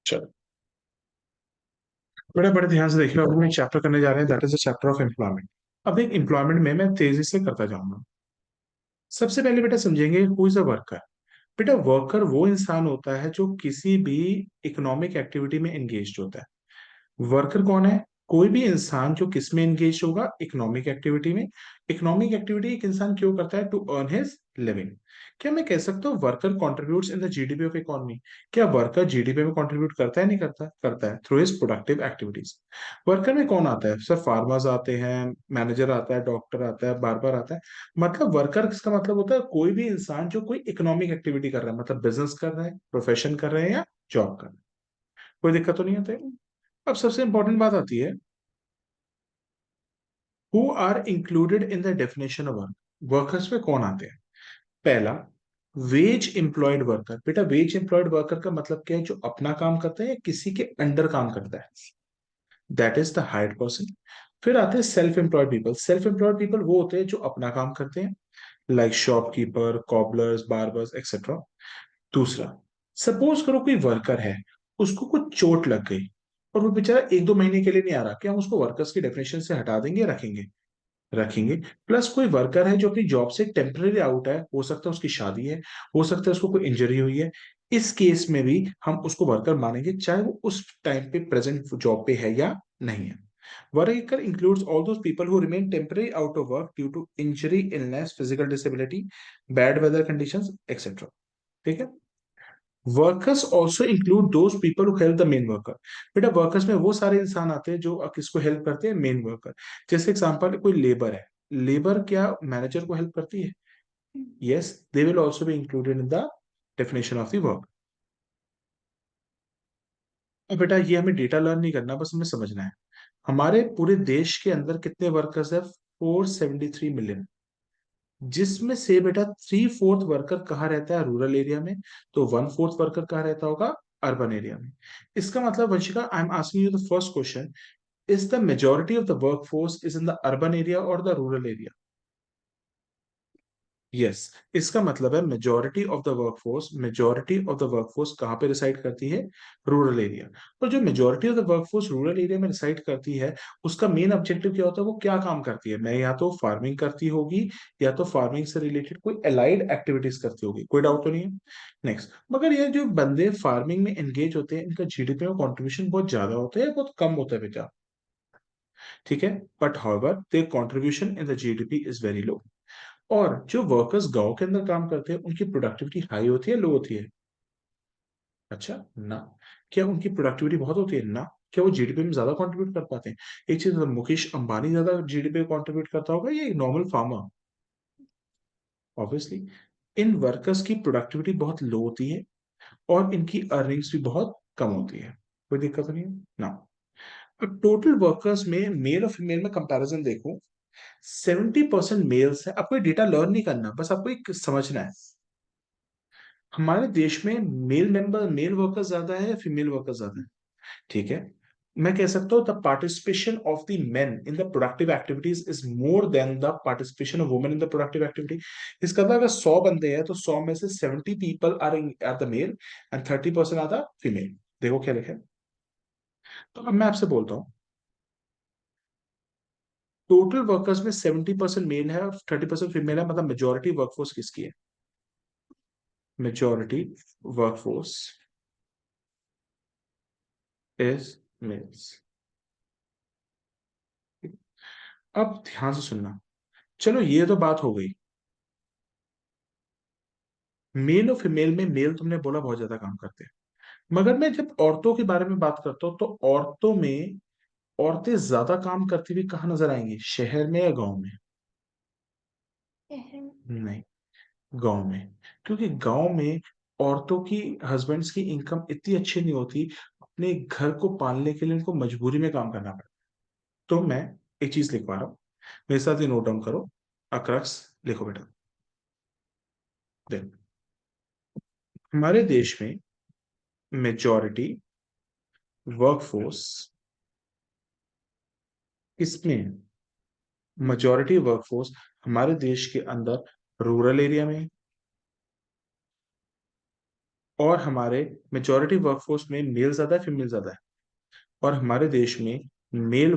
चलो, बड़े बड़े ध्यान से देख लो। अब हम एक चैप्टर करने जा रहे हैं, that is the chapter of employment. अब एक एम्प्लॉयमेंट में मैं तेजी से करता जाऊंगा। सबसे पहले बेटा समझेंगे हु इज अ वर्कर। बेटा वर्कर वो इंसान होता है जो किसी भी इकोनॉमिक एक्टिविटी में एंगेज होता है। वर्कर कौन है? कोई भी इंसान जो किस में एंगेज होगा, इकोनॉमिक एक्टिविटी में। इकोनॉमिक एक्टिविटी एक इंसान क्यों करता है? To earn his living. क्या मैं कह सकता हूँ worker contributes in the GDP of economy? क्या वर्कर जीडीपी में कंट्रीब्यूट करता है? नहीं करता, करता है through his productive activities. Worker में कौन आता है? सर फार्मर्स आते हैं, मैनेजर आता है, डॉक्टर आता है, बार्बर आता है। मतलब वर्कर का मतलब होता है कोई भी इंसान जो कोई इकोनॉमिक एक्टिविटी कर रहा है, मतलब बिजनेस कर रहा है, प्रोफेशन कर रहे हैं या जॉब कर रहे हैं। कोई दिक्कत तो नहीं होती। अब सबसे इंपॉर्टेंट बात आती है, who are included in the definition of work. Workers में कौन आते हैं? पहला, वेज एम्प्लॉयड वर्कर। बेटा वेज एम्प्लॉयड वर्कर का मतलब क्या है? जो अपना काम करता है या किसी के अंडर काम करता है, that is the hired person. फिर आते हैं self employed people. Self employed people वो होते हैं जो अपना काम करते हैं, like shopkeeper, cobbler's, barbers etcetera. दूसरा, सपोज करो कोई वर्कर है, उसको कुछ चोट लग गई और वो बेचारा एक दो महीने के लिए नहीं आ रहा, क्या हम उसको वर्कर्स की डेफिनेशन से हटा देंगे या रखेंगे? रखेंगे। प्लस कोई वर्कर है जो अपनी जॉब से टेम्पररी आउट है, हो सकता है उसकी शादी है, हो सकता है उसको कोई इंजरी हुई है, इस केस में भी हम उसको वर्कर मानेंगे, चाहे वो उस टाइम पे प्रेजेंट जॉब पे है या नहीं है। Worker includes all those people who remain temporary out of work due to injury, illness, physical disability, bad weather conditions etcetera. ठीक है। Workers also include those people who help the main worker. बेटा workers में वो सारे इंसान आते हैं जो किसको हेल्प करते हैं? Main worker. जैसे एग्जांपल, कोई लेबर है, लेबर क्या मैनेजर को हेल्प करती है? Yes, they will also be included in the definition of the work. अब बेटा ये हमें डेटा लर्न नहीं करना, बस हमें समझना है हमारे पूरे देश के अंदर कितने वर्कर्स है। 473 मिलियन। जिसमें से बेटा 3/4 वर्कर कहाँ रहता है? रूरल एरिया में। तो 1/4 वर्कर कहाँ रहता होगा? अर्बन एरिया में। इसका मतलब Vanshika, I am asking you the first question, is the majority of the workforce is in the urban area और द रूरल एरिया? यस। इसका मतलब है मेजोरिटी ऑफ द वर्कफोर्स कहाँ पे रिसाइड करती है? Rural area. और जो majority of the workforce rural area में रिसाइड करती है, उसका मेन ऑब्जेक्टिव क्या होता है? वो क्या काम करती है? मैं या तो फार्मिंग करती होगी, या तो फार्मिंग से रिलेटेड कोई अलाइड एक्टिविटीज करती होगी। कोई डाउट तो नहीं है। नेक्स्ट, मगर ये जो बंदे फार्मिंग में एंगेज होते हैं, इनका जीडीपी में कॉन्ट्रीब्यूशन बहुत ज्यादा होता है, बहुत कम होता है बेटा? ठीक है। But however there contribution in the GDP is very low. और जो वर्कर्स गांव के अंदर काम करते हैं, उनकी प्रोडक्टिविटी हाई होती है, लो होती है? अच्छा ना। क्या उनकी प्रोडक्टिविटी बहुत होती है? ना। क्या वो जीडीपी में ज्यादा कंट्रीब्यूट कर पाते हैं? एक चीज, मुकेश अंबानी ज्यादा जीडीपी में कंट्रीब्यूट करता होगा या एक normal farmer? Obviously. In workers की प्रोडक्टिविटी बहुत लो होती है और इनकी अर्निंग्स भी बहुत कम होती है। कोई दिक्कत नहीं है ना। अब टोटल वर्कर्स में मेल और फीमेल में कंपैरिजन देखो, 70% मेल्स है। आपको डेटा लर्न नहीं करना, बस आपको एक समझना है हमारे देश में मेल वर्कर ज्यादा है या फीमेल वर्कर ज्यादा है? ठीक है। मैं कह सकता हूं the participation of the main in the productive activities is more than the participation of women in the productive activity. इसका मतलब अगर 100 बंदे हैं तो 100 में से 70 people are the male and 30% are the female. देखो क्या लिखा है। तो अब मैं आपसे बोलता हूँ, टोटल वर्कर्स में 70% मेल है और 30% फीमेल है, मतलब मेजोरिटी वर्कफोर्स किसकी है? Majority workforce is males. अब ध्यान से सुनना। चलो ये तो बात हो गई, मेल और फीमेल में मेल तुमने बोला बहुत ज्यादा काम करते हैं, मगर मैं जब औरतों के बारे में बात करता हूं तो औरतों में औरतें ज्यादा काम करती हुई कहाँ नजर आएंगी? शहर में या गांव में? नहीं, गांव में। क्योंकि गांव में औरतों की, हस्बैंड्स की इनकम इतनी अच्छी नहीं होती, अपने घर को पालने के लिए उनको मजबूरी में काम करना पड़ता। तो मैं एक चीज लिखवा रहा हूँ, मेरे साथ ये नोट डाउन करो। अक्रक्स लिखो बेटा। देखो, हमारे देश में मेजॉरिटी वर्कफोर्स किसमें? मेजॉरिटी वर्कफोर्स हमारे देश के अंदर रूरल एरिया में, और हमारे मेजॉरिटी वर्कफोर्स में मेल ज्यादा है फीमेल ज्यादा है? और हमारे देश में male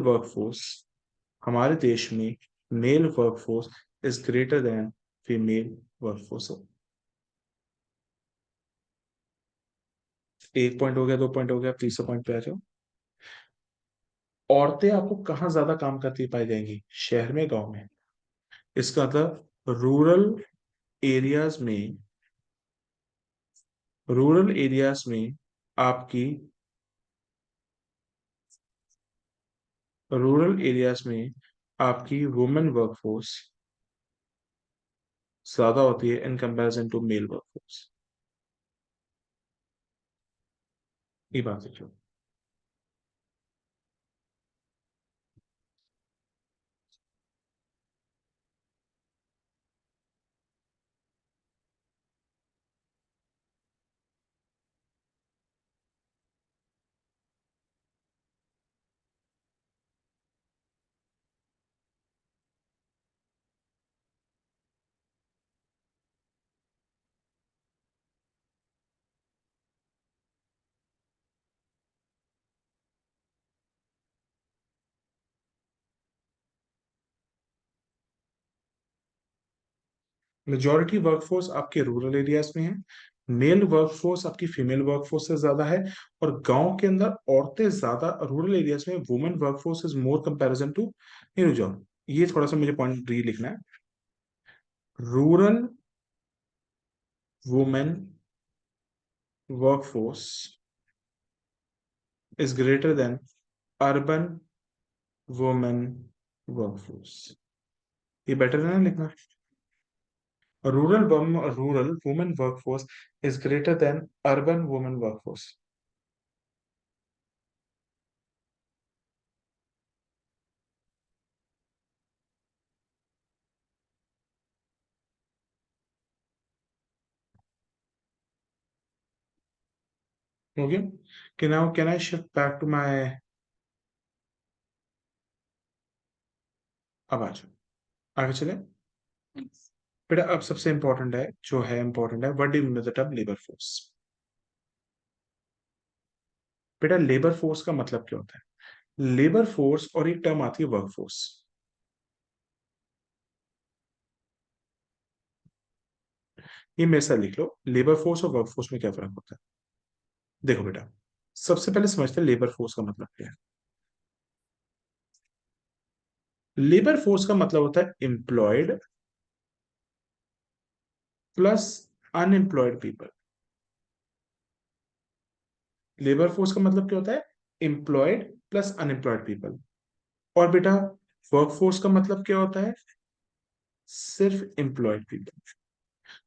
workforce is greater than female workforce. एक पॉइंट हो गया, दो पॉइंट हो गया, तीसरे पॉइंट पे आ जाओ। औरतें आपको कहाँ ज्यादा काम करती पाई जाएंगी, शहर में गांव में? इसका मतलब एरियाज में रूरल एरियाज में आपकी रूरल एरियाज में आपकी वुमेन वर्कफोर्स ज्यादा होती है in comparison to male workforce. ये बात है क्यों? मेजॉरिटी वर्कफोर्स आपके रूरल एरियाज में है, मेल वर्कफोर्स आपकी फीमेल वर्कफोर्स से ज्यादा है, और गांव के अंदर औरतें ज्यादा, रूरल एरियाज में women workforce is more comparison to. नहीं, रुक जाओ, ये थोड़ा सा मुझे पॉइंट री लिखना है। Rural women workforce is greater than urban women workforce. ये बेटर है ना लिखना? Rural women workforce is greater than urban women workforce. हो गया? Can I shift back to my? अब आ जाओ, आगे चले। बेटा अब सबसे इंपॉर्टेंट है, जो है इंपॉर्टेंट है, what do you mean by the term labour force? बेटा लेबर फोर्स का मतलब क्या होता है? लेबर फोर्स और एक टर्म आती है वर्क फोर्स। ये मेरे साथ लिख लो, लेबर फोर्स और वर्क फोर्स में क्या फर्क होता है। देखो बेटा, सबसे पहले समझते हैं लेबर फोर्स का मतलब क्या है। लेबर फोर्स का मतलब होता है employed plus unemployed people. Labour force का मतलब क्या होता है? Employed plus unemployed people. और बेटा वर्क फोर्स का मतलब क्या होता है? सिर्फ एम्प्लॉयड पीपल।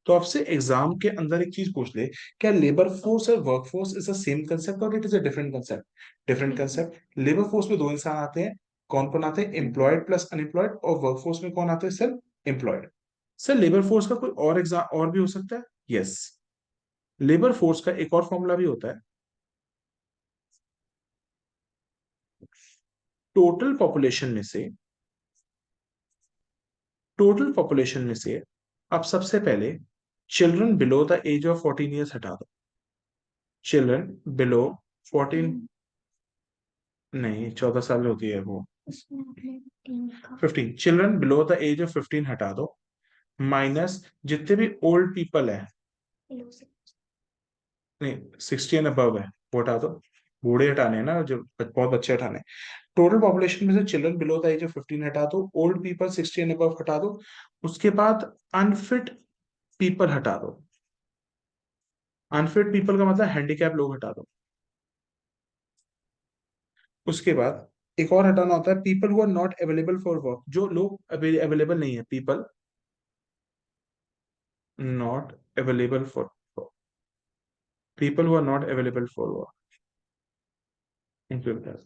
तो आपसे एग्जाम के अंदर एक चीज पूछ ले, क्या लेबर फोर्स और work force is the same concept or it is a different concept? Different concept. Labour force में दो इंसान आते हैं, कौन कौन आते हैं? Employed plus unemployed. और वर्क फोर्स में कौन आते हैं? सिर्फ एम्प्लॉयड। सर लेबर फोर्स का कोई और एग्जाम और भी हो सकता है? यस, लेबर फोर्स का एक और फॉर्मूला भी होता है। टोटल पॉपुलेशन में से टोटल पॉपुलेशन में से आप सबसे पहले children below the age of 14 years हटा दो। चिल्ड्रन बिलो 14, नहीं 14 साल होती है वो, 15, children below the age of 15 हटा दो, माइनस जितने भी ओल्ड पीपल है, नहीं 60 एंड अबव है वो हटा दो। बूढ़े हटाने हैं ना, जो बहुत बच्चे हटाने हैं। टोटल पॉपुलेशन में से children below the age of 15 हटा दो, ओल्ड पीपल 60 एंड अबव हटा दो, उसके बाद अनफिट पीपल हटा दो। अनफिट पीपल का मतलब हैंडीकैप लोग हटा दो। उसके बाद एक और हटाना होता है, people who are not available for work, जो लोग अवेलेबल नहीं है, people not available for people who are not available for work, include that.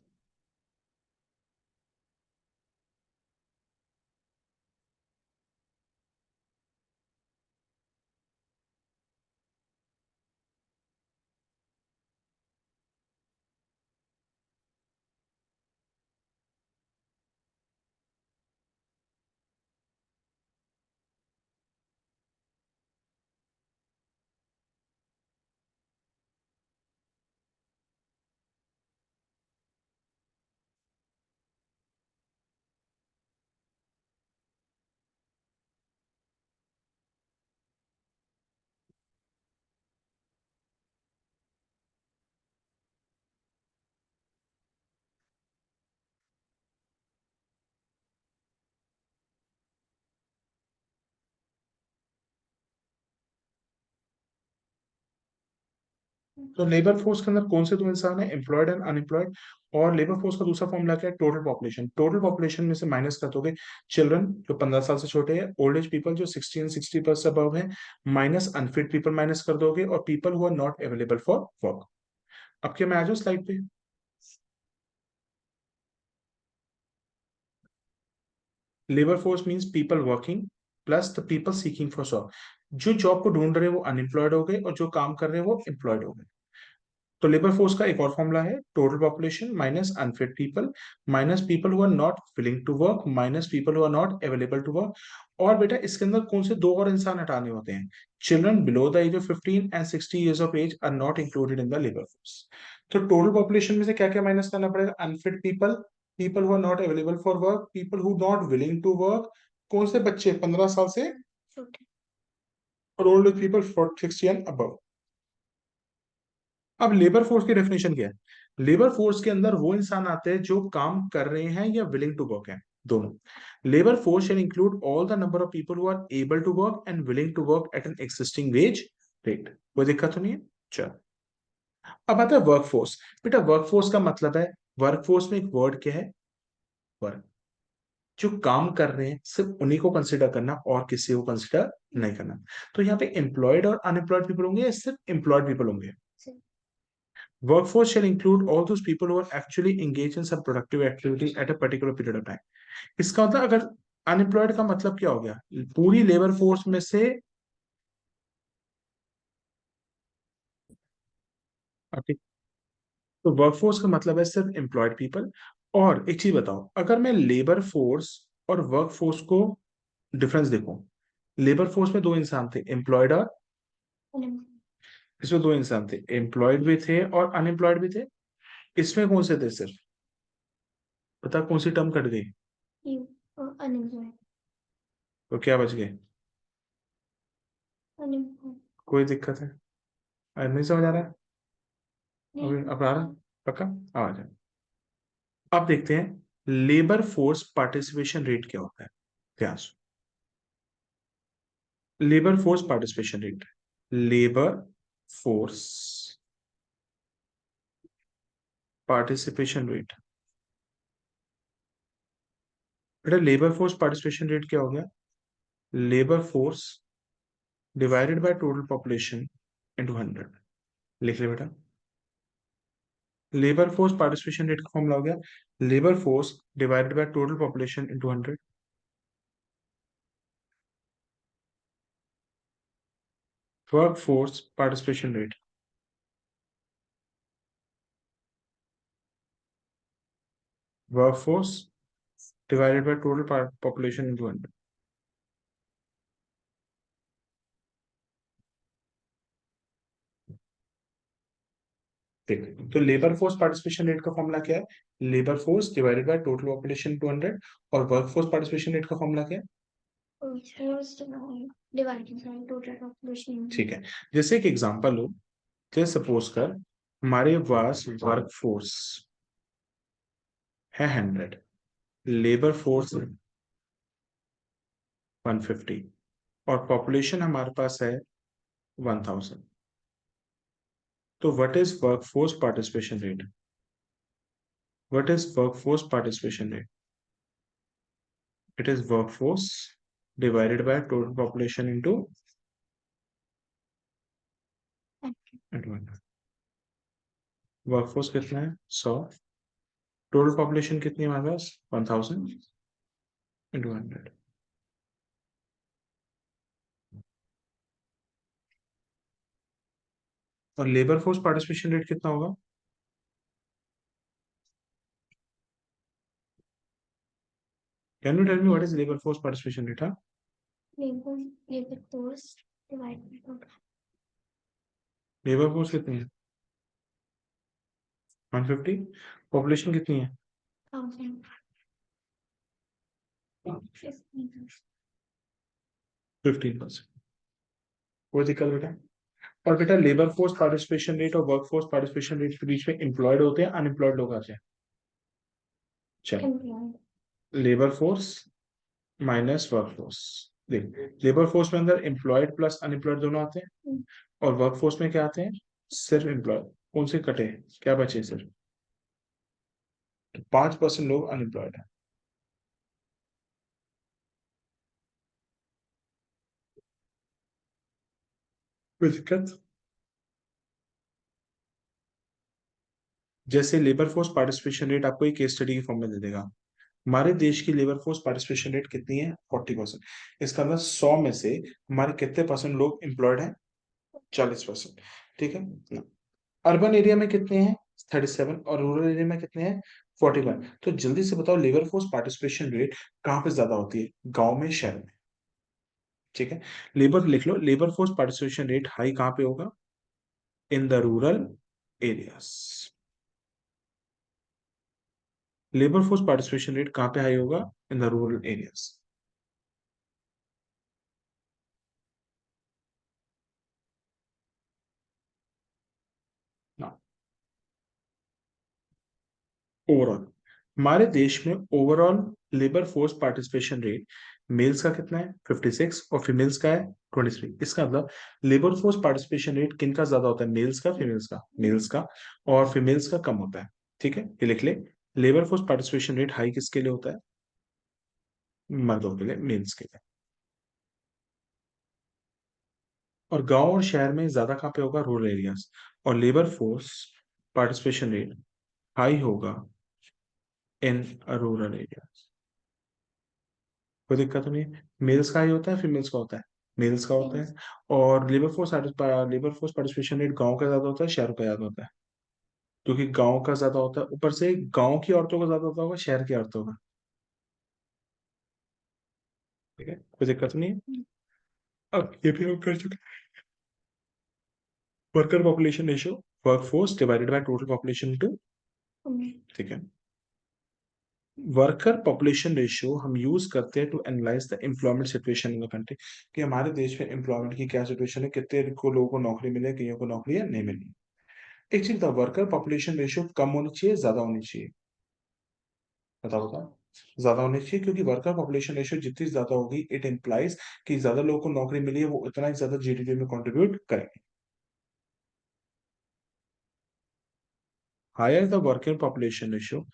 तो लेबर फोर्स के अंदर कौन से दो इंसान है, एम्प्लॉयड एंड अनएम्प्लॉयड। और लेबर फोर्स का दूसरा फॉर्मूला क्या है, टोटल पॉपुलेशन। टोटल पॉपुलेशन में से माइनस कर दोगे चिल्ड्रन जो 15 साल से छोटे हैं, ओल्ड एज पीपल जो 60 एंड 60 प्लस अबव है, माइनस अनफिट पीपल माइनस कर दोगे, और people who are not available for work. अब क्या, मैं आ जाऊँ स्लाइड पे। Labour force means people working plus the people seeking for job. जो जॉब को ढूंढ रहे हैं वो अनएम्प्लॉयड हो गए, और जो काम कर रहे हैं वो एम्प्लॉयड हो गए। तो लेबर फोर्स का एक और फॉर्मूला है, total population minus unfit people minus people who are not willing to work minus people who are not available to work. और बेटा इसके अंदर कौन से दो और इंसान हटाने होते हैं, children below the age of 15 and 60 years of age are not included in the labour force. तो टोटल पॉपुलेशन में से क्या क्या माइनस करना पड़ेगा, unfit people, people who are not available for work, people who not willing to work, कौन से बच्चे 15 साल से छोटे, और ओल्ड पीपल 60 एंड अबव। अब लेबर फोर्स की डेफिनेशन क्या है, लेबर फोर्स के अंदर वो इंसान आते हैं जो काम कर रहे हैं या विलिंग टू वर्क है, दोनों। Labour force shall include all the number of people who are able to work and willing to work at an existing wage rate. कोई दिक्कत तो नहीं है, चल। अब आता है वर्क फोर्स। बेटा वर्क फोर्स का मतलब है, वर्क फोर्स में एक वर्ड क्या है, वर्क। जो काम कर रहे हैं सिर्फ उन्हीं को कंसिडर करना और किसी को कंसिडर नहीं करना। तो यहाँ पे एम्प्लॉयड और अनएम्प्लॉयड पीपल होंगे या सिर्फ एम्प्लॉयड पीपल होंगे। Workforce shall include all those people who are actually engaged in some productive activity at a particular period of time. इसका मतलब अगर अनएम्प्लॉयड का मतलब क्या हो गया, पूरी लेबर फोर्स में से। ठीक। तो वर्कफोर्स का मतलब है सिर्फ एम्प्लॉयड पीपल। और एक चीज बताओ, अगर मैं लेबर फोर्स और वर्क फोर्स को डिफरेंस देखूं, लेबर फोर्स में दो इंसान थे, एम्प्लॉयड और, इसमें दो इंसान थे, एम्प्लॉयड भी थे और अनएम्प्लॉयड भी थे। इसमें कौन से थे सिर्फ, पता कौन सी टर्म कट गई, अनएम्प्लॉयड। तो क्या बच गए, कोई दिक्कत है, नहीं समझ आ रहा है, अभी अब आ रहा है? पक्का, आ जाए। अब देखते हैं लेबर फोर्स पार्टिसिपेशन रेट क्या होता है, ध्यान से। Labour force participation rate, labour force participation rate. बेटा लेबर फोर्स पार्टिसिपेशन रेट क्या हो गया, labour force divided by total population into 100। लिख ले बेटा, लेबर फोर्स पार्टिसिपेशन रेट का फॉर्मूला हो गया, labour force divided by total population into 100। Work force participation rate, work force divided by total population into 100। ठीक है, तो लेबर फोर्स पार्टिसिपेशन रेट का फॉर्मूला क्या है, labour force divided by total population 200। और वर्क फोर्स पार्टिसिपेशन रेट का formula क्या है, डिवाइडेड बाय टोटल पॉपुलेशन। ठीक है, जैसे एक एग्जांपल लो, जैसे सपोज कर हमारे पास वर्क फोर्स है 100, लेबर फोर्स 150, और पॉपुलेशन हमारे पास है 1000। तो what is work force participation rate, what is work force participation rate, it is work force divided by total population into 100। Workforce कितना है 100, टोटल पॉपुलेशन कितनी है हमारे पास 1000 इंटू 100। और लेबर फोर्स पार्टिसिपेशन रेट कितना होगा, can you tell me what is labour force participation rate. हाँ, labour force divide by total, labour force कितनी है 150, पॉपुलेशन कितनी है 15%। कोई दिक्कत बेटा। और बेटा लेबर फोर्स पार्टिसिपेशन रेट और वर्क फोर्स पार्टिसिपेशन रेट के बीच में एम्प्लॉयड होते हैं अनएम्प्लॉयड लोग आते हैं। चलो, labour force minus work force, देख लेबर फोर्स में अंदर एम्प्लॉयड प्लस अनएम्प्लॉयड दोनों आते हैं, और वर्क फोर्स में क्या आते हैं सिर्फ एम्प्लॉय कौन से कटे, क्या बचे सिर्फ, 5% लोग अनएम्प्लॉयड है। कोई दिक्कत? जैसे लेबर फोर्स पार्टिसिपेशन रेट आपको एक केस स्टडी की फॉर्म में दे देगा। हमारे देश की लेबर फोर्स पार्टिसिपेशन रेट कितनी है? 40%। इसका मतलब 100 में से हमारे कितने परसेंट लोग एम्प्लॉयड हैं? 40%। ठीक है। अर्बन एरिया में कितने हैं? 37। और रूरल एरिया में कितने हैं? 41। तो जल्दी से बताओ लेबर फोर्स पार्टिसिपेशन रेट कहाँ पे ज्यादा होती है, गांव में शहर में? ठीक है। लेबर लिख लो, labour force participation rate high कहाँ पे होगा? In the rural areas. Labour force participation rate कहाँ पे हाई होगा? In the rural areas. Overall हमारे देश में overall labour force participation rate males का कितना है? 56। और फीमेल्स का है 23। इसका मतलब लेबर फोर्स पार्टिसिपेशन रेट किन का ज्यादा होता है, मेल्स का फीमेल्स का? मेल्स का। और फीमेल्स का कम होता है। ठीक है, ये लिख ले। Labour force participation rate high किसके लिए होता है? मर्दों के लिए, मेल्स के लिए। और गांव और शहर में ज्यादा कहाँ पे होगा? Rural areas. और labour force participation rate high होगा इन रूरल एरियाज। कोई दिक्कत नहीं है। मेल्स का ही होता है, फीमेल्स का होता है? मेल्स का होता है। और लेबर फोर्स पार्टिसिपेशन रेट गांव का ज्यादा होता है, शहर का ज्यादा होता है? क्योंकि गांव का ज्यादा होता है, ऊपर से गांव की औरतों का ज्यादा होता होगा शहर की औरतों का। ठीक है, कोई दिक्कत नहीं है। अब ये भी हम कर चुके। Worker population ratio, workforce divided by total population to. ठीक है। वर्कर पॉपुलेशन रेशियो हम यूज करते हैं to analyse the employment situation in the country, कि हमारे देश में एम्प्लॉयमेंट की क्या सिचुएशन है, कितने को लोगों को नौकरी मिले, कईयों को नौकरी नहीं मिली। एक चीज था, वर्कर पॉपुलेशन रेशियो कम होनी चाहिए, ज्यादा होनी चाहिए? बताओ बताओ। ज्यादा होनी चाहिए, क्योंकि वर्कर पॉपुलेशन रेशियो जितनी ज्यादा होगी इट इम्प्लाइज कि ज्यादा लोगों को नौकरी मिली है, वो उतना ही ज्यादा जीडीपी में कंट्रीब्यूट करेंगे। Higher the worker population ratio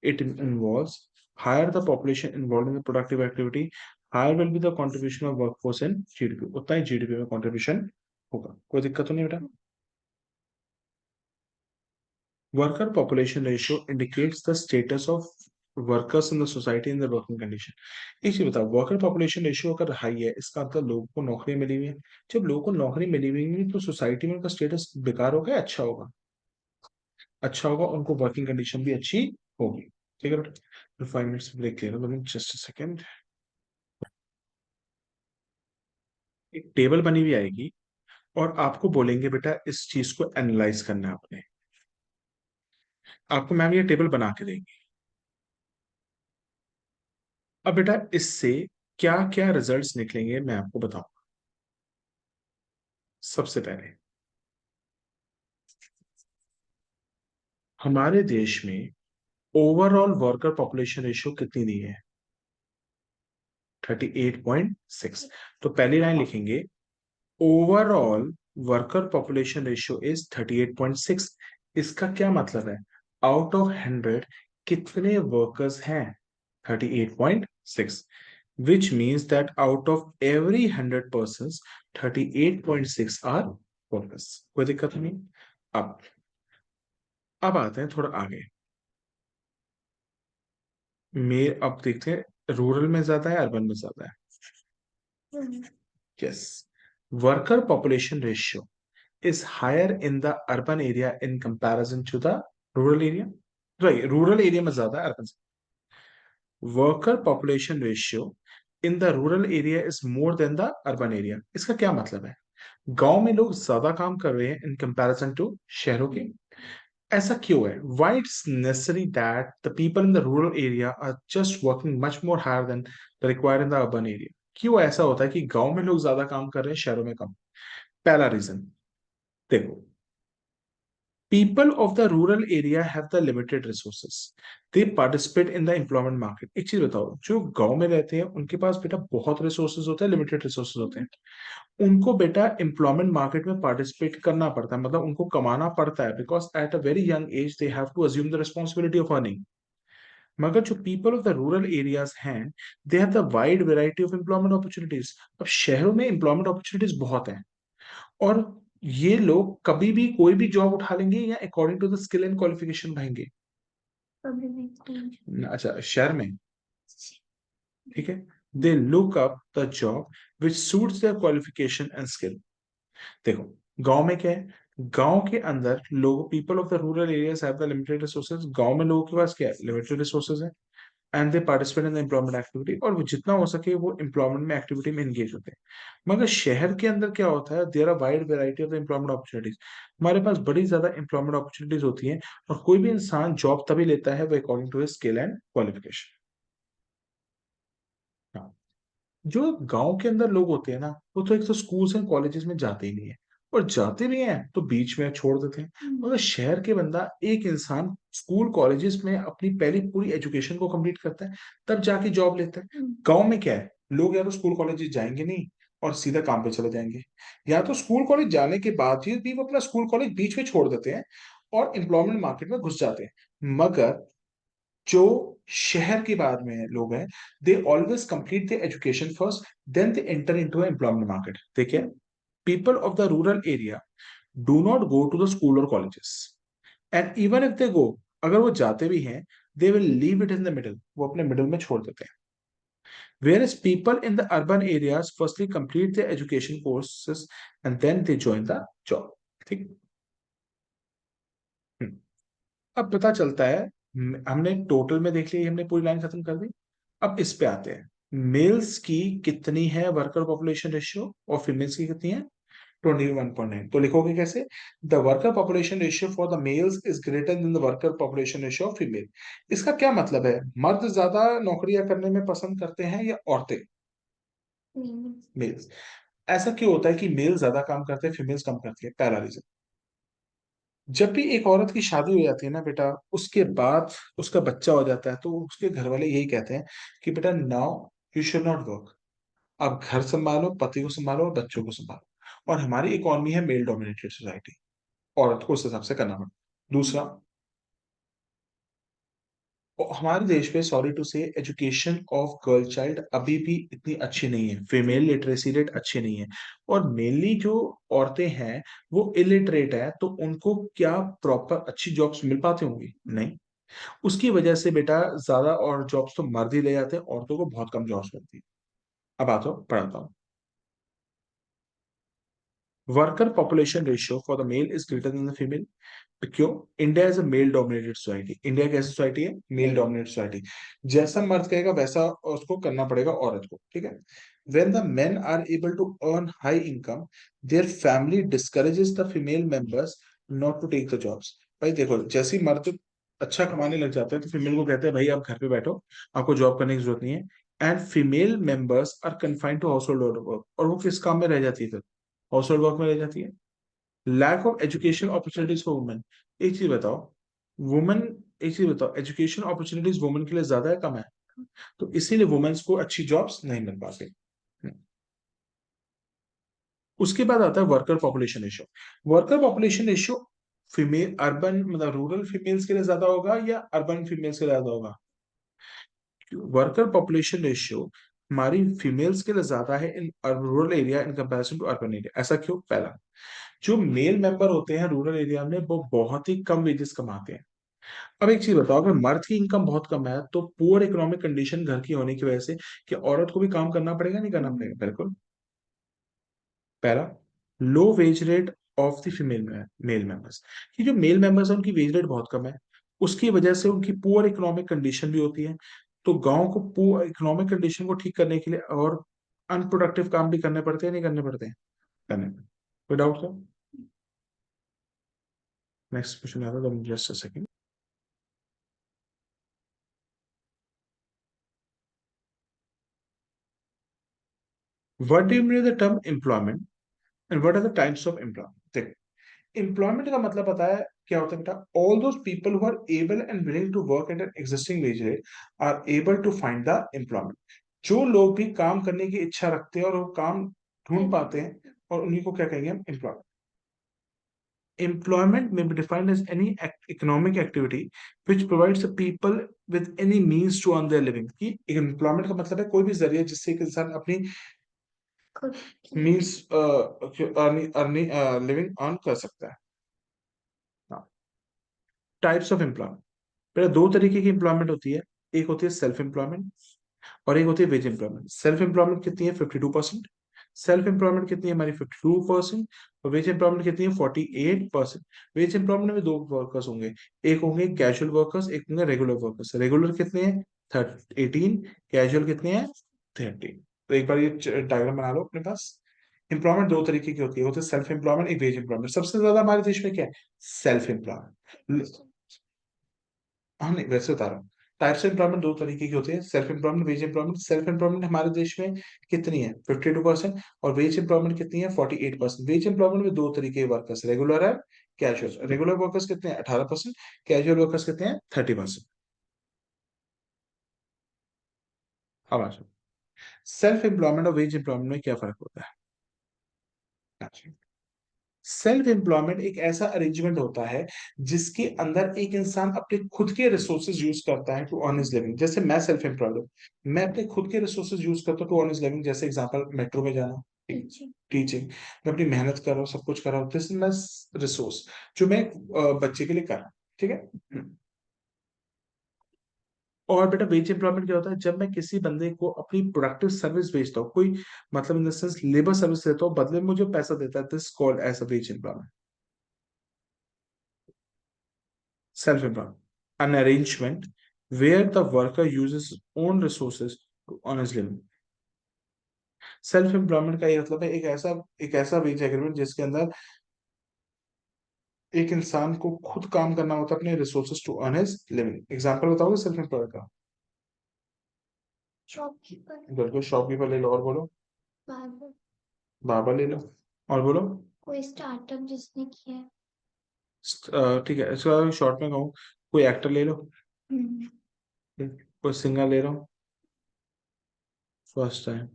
it involves, higher the population involve in the productive activity, higher will be the contribution of workforce in GDP, उतना ही जीडीपी में कंट्रीब्यूशन होगा। कोई दिक्कत तो नहीं बेटा? Worker population ratio indicates the status of workers in the society in the working condition। एक चीज बताओ, वर्कर पॉपुलेशन रेशियो अगर हाई है इसका मतलब लोगों को नौकरी मिली हुई है। जब लोगों को नौकरी मिली हुई है तो सोसाइटी में उनका स्टेटस बेकार होगा या अच्छा होगा? अच्छा होगा, उनको वर्किंग कंडीशन भी अच्छी होगी। ठीक है बेटा, 5 मिनट्स ब्रेक ले लो, जस्ट सेकेंड। एक टेबल बनी हुई आएगी और आपको बोलेंगे बेटा इस चीज को एनालाइज करना है आपने। आपको मैम ये टेबल बना के देंगे। अब बेटा इससे क्या क्या रिजल्ट्स निकलेंगे मैं आपको बताऊं। सबसे पहले हमारे देश में ओवरऑल वर्कर पॉपुलेशन रेशियो कितनी दी है? 38.6। तो पहली लाइन लिखेंगे, overall worker population ratio is 38.6। इसका क्या मतलब है? आउट ऑफ 100 कितने वर्कर्स हैं? 38.6। which means that out of every 100 persons 38.6 are workers। कोई दिक्कत नहीं। अब अब आते हैं थोड़ा आगे। में अब देखते हैं रूरल में ज्यादा है, अर्बन में ज्यादा है? Yes. Worker population ratio is higher in the urban area in comparison to the rural area। Right, rural area में ज्यादा है अर्बन से। Worker population ratio in the rural area is more than the urban area. इसका क्या मतलब है? गांव में लोग ज्यादा काम कर रहे हैं इन कंपैरिजन टू शहरों के। ऐसा क्यों है? Why it's necessary that the people in the rural area are just working much more higher than the required in the urban area? क्यों ऐसा होता है कि गांव में लोग ज्यादा काम कर रहे हैं, शहरों में कम? पहला रीजन देखो, people of the rural area have the limited resources, they participate in the employment market. एक चीज बताओ, जो गांव में रहते हैं उनके पास बेटा बहुत रिसोर्सेज होते हैं, लिमिटेड रिसोर्सेज होते हैं, उनको बेटा एम्प्लॉयमेंट मार्केट में पार्टिसिपेट करना पड़ता है, मतलब उनको कमाना पड़ता है, because at a very young age they have to assume the responsibility of earning. मगर जो people of the rural areas हैं, they have the wide variety of employment opportunities. अब शहरों में एम्प्लॉयमेंट अपॉर्चुनिटीज बहुत हैं, और ये लोग कभी भी कोई भी जॉब उठा लेंगे या according to the skill and qualification रहेंगे। अच्छा, शहर में, ठीक है, they look up the job which suits their qualification and skill. देखो, गांव में क्या है, गांव के अंदर लोग, people of the rural areas have the limited resources, गांव में लोगों के पास क्या है, लिमिटेड रिसोर्सेज है, and they participate in the employment activity, और वो जितना हो सके वो एम्प्लॉयमेंट में एक्टिविटी में एंगेज होते हैं। मगर शहर के अंदर क्या होता है, there are wide variety of the employment opportunities, हमारे पास बड़ी ज्यादा एम्प्लॉयमेंट अपॉर्चुनिटीज होती हैं, और कोई भी इंसान जॉब तभी लेता है वो according to his skill and qualification. जो गांव के अंदर लोग होते हैं ना, वो तो एक तो स्कूल्स एंड कॉलेजेस में जाते ही नहीं है, और जाते भी हैं तो बीच में छोड़ देते हैं। मगर शहर के बंदा, एक इंसान स्कूल कॉलेजेस में अपनी पहली पूरी एजुकेशन को कंप्लीट करता है, तब जाके जॉब लेता है। गांव में क्या है, लोग या तो स्कूल कॉलेजेस जाएंगे नहीं और सीधा काम पे चले जाएंगे, या तो स्कूल कॉलेज जाने के बाद भी वो अपना स्कूल कॉलेज बीच में छोड़ देते हैं और एम्प्लॉयमेंट मार्केट में घुस जाते हैं। मगर जो शहर के बाद में लोग हैं, they always complete the education first, then they enter into employment market. देखिए, people of the rural area do not go to the school और colleges, and even if they go, अगर वो जाते भी हैं, they will leave it in the middle, वो अपने middle में छोड़ देते हैं। Whereas people in the urban areas firstly complete the education courses and then they join the job. ठीक। हम्म। अब पता चलता है, हमने टोटल में देख लिया, हमने पूरी लाइन खत्म कर दी। अब इस पे आते हैं, मेल्स की कितनी है वर्कर पॉपुलेशन रेशियो और फीमेल्स की कितनी है, 21.9। तो लिखोगे कैसे, the worker population ratio for the mails is greater than the worker population ratio of female. इसका क्या मतलब है, मर्द ज्यादा नौकरियां करने में पसंद करते हैं या औरतें, मेल्स। ऐसा क्यों होता है कि मेल ज्यादा काम करते हैं, फीमेल्स कम करती है, पहला रीजन। जब भी एक औरत की शादी हो जाती है ना बेटा, उसके बाद उसका बच्चा हो जाता है, तो उसके घर वाले यही कहते हैं कि बेटा now you should not work, आप घर संभालो, पति को संभालो और बच्चों को संभालो। और हमारी इकोनॉमी है मेल डोमिनेटेड सोसाइटी, औरत को उस हिसाब से करना पड़ता। दूसरा, हमारे देश में, सॉरी टू से, एजुकेशन ऑफ गर्ल चाइल्ड अभी भी इतनी अच्छी नहीं है, फीमेल लिटरेसी रेट अच्छी नहीं है, और मेनली जो औरतें हैं वो इलिटरेट है, तो उनको क्या प्रॉपर अच्छी जॉब्स मिल पाती होंगी, नहीं। उसकी वजह से बेटा ज्यादा और जॉब्स तो मर्द ही ले जाते हैं, औरतों को बहुत कम जॉब्स मिलती है। अब आता हूँ, पढ़ाता हूँ। Worker population ratio for the male is greater than the female. क्यों, India is a male dominated society, India कैसी सोसाइटी है, मेल डोमिनेटेड सोसाइटी। जैसा मर्द कहेगा वैसा उसको करना पड़ेगा औरत को, ठीक है। when the men are able to earn high income, their family discourages the female members not to take the jobs। भाई देखो, जैसे ही मर्द अच्छा कमाने लग जाता है तो फीमेल को कहते हैं भाई आप घर पे बैठो, आपको जॉब करने की जरूरत नहीं है, and female members are confined to household work, और वो किस काम में रह जाती है फिर, हाउस होल्ड वर्क में रह जाती है। Lack of education opportunities for women. एक चीज बताओ, वुमेन, एक चीज बताओ, एजुकेशन अपॉर्चुनिटीज वुमेन के लिए ज्यादा है, कम है, तो इसीलिए वुमेन्स को अच्छी जॉब्स नहीं मिल पाती। उसके बाद आता है worker population ratio. Worker population ratio female urban, मतलब रूरल फीमेल्स के लिए ज्यादा होगा या अर्बन फीमेल्स के लिए ज्यादा होगा। वर्कर पॉपुलेशन रेशियो हमारी फीमेल्स के लिए ज्यादा है in rural area in comparison to urban area. ऐसा क्यों, पहला, जो मेल मेंबर होते हैं रूरल एरिया में वो बहुत ही कम वेजेस कमाते हैं। अब एक चीज बताओ, अगर मर्द की इनकम बहुत कम है तो पुअर इकोनॉमिक कंडीशन घर की होने की वजह से कि औरत को भी काम करना पड़ेगा, नहीं करना पड़ेगा, बिल्कुल। पहला, low wage rate of the female male members, कि जो मेल मेंबर्स है उनकी वेज रेट बहुत कम है, उसकी वजह से उनकी पुअर इकोनॉमिक कंडीशन भी होती है। तो गांव को पुअर इकोनॉमिक कंडीशन को ठीक करने के लिए और अनप्रोडक्टिव काम भी करने पड़ते हैं, नहीं करने पड़ते हैं, करने पड़ते। कोई डाउट तो, नेक्स्ट क्वेश्चन आता है, just a second. What do you mean the term employment and what are the types of employment. देखो, एम्प्लॉयमेंट का मतलब पता है, क्या होता है बेटा? All those people who are able and willing to work at an existing wage rate are able to find the employment. जो लोग भी काम करने की इच्छा रखते हैं और वो काम ढूंढ पाते हैं, और उन्हीं को क्या कहेंगे हम? Employment. Employment may be defined as any economic activity which provides the people with any means to earn their living। कि employment का मतलब है कोई भी जरिया जिससे एक इंसान अपनी मीन्स अर्निंग लिविंग अर्न कर सकता है। टाइप्स ऑफ एम्प्लॉयमेंट, पहले दो तरीके की एम्प्लॉयमेंट होती है। एक होती है सेल्फ एम्प्लॉयमेंट और एक होती है वेज एम्प्लॉयमेंट। सेल्फ एम्प्लॉयमेंट कितनी है? 52%। सेल्फ एम्प्लॉयमेंट कितनी है हमारी? 52%। और वेज एम्प्लॉयमेंट कितनी है? 48%। वेज एम्प्लॉयमेंट में दो वर्कर्स होंगे, एक होंगे कैजुअल वर्कर्स, एक होंगे रेगुलर वर्कर्स। रेगुलर कितने हैं? 18। कैजुअल कितने हैं? 13। तो एक बार ये डायग्राम बना लो अपने पास। एम्प्लॉयमेंट दो तरीके की होती है, होते सेल्फ एम्प्लॉयमेंट, एक वेज एम्प्लॉयमेंट। सबसे ज्यादा हमारे देश में क्या है? Self employment. हाँ नहीं, वैसे बता रहा हूँ। टाइप्स ऑफ एम्प्लॉयमेंट दो तरीके की होती है, self employment, veg employment. Self employment हमारे देश में कितनी है? 52%। और वेज एम्प्लॉयमेंट कितनी है? 48%। वेज एम्प्लॉयमेंट में दो तरीके के वर्कर्स, रेगुलर है, कैजुअल। रेगुलर वर्कर्स कितने हैं? 18%। कैजुअल वर्कर्स कितने हैं? 30%। अब आ जाओ, सेल्फ एम्प्लॉयमेंट और वेज एम्प्लॉयमेंट में क्या फर्क होता है? अच्छा, सेल्फ एम्प्लॉयमेंट एक ऐसा अरेंजमेंट होता है जिसके अंदर एक इंसान अपने खुद के रिसोर्सेज यूज करता है टू अर्न हिज लिविंग। जैसे मैं सेल्फ एम्प्लॉयड हूँ, मैं अपने खुद के रिसोर्सेज यूज करता हूँ टू अर्न हिज लिविंग। जैसे एग्जांपल, मेट्रो में जाना, टीचिंग, मैं अपनी मेहनत कर रहा हूँ, सब कुछ कर रहा हूँ, दिस इज माय रिसोर्स जो मैं बच्चे के लिए कर रहा हूँ। ठीक है। और बेटा वेज एम्प्लॉयमेंट क्या होता है? जब मैं किसी बंदे को अपनी प्रोडक्टिव सर्विस बेचता हूँ, कोई मतलब in the sense labour service देता हूँ, बदले में मुझे पैसा देता है, this called as a wage employment. Self-employment, an arrangement where the worker uses own resources to earn his living। Self employment का ये मतलब है एक ऐसा वेज एग्रीमेंट जिसके अंदर एक इंसान को खुद काम करना होता है अपने resources to earn his living. Example बताओगे सेल्फ एम्प्लॉयड का? शॉपकीपर। बिल्कुल, शॉपकीपर ले लो, और बोलो? बार्बर। बार्बर ले लो, और बोलो? कोई स्टार्टअप जिसने किया है। ठीक है, इसका शॉर्ट में कहूँ, कोई एक्टर ले लो, कोई सिंगर ले लो, फर्स्ट टाइम।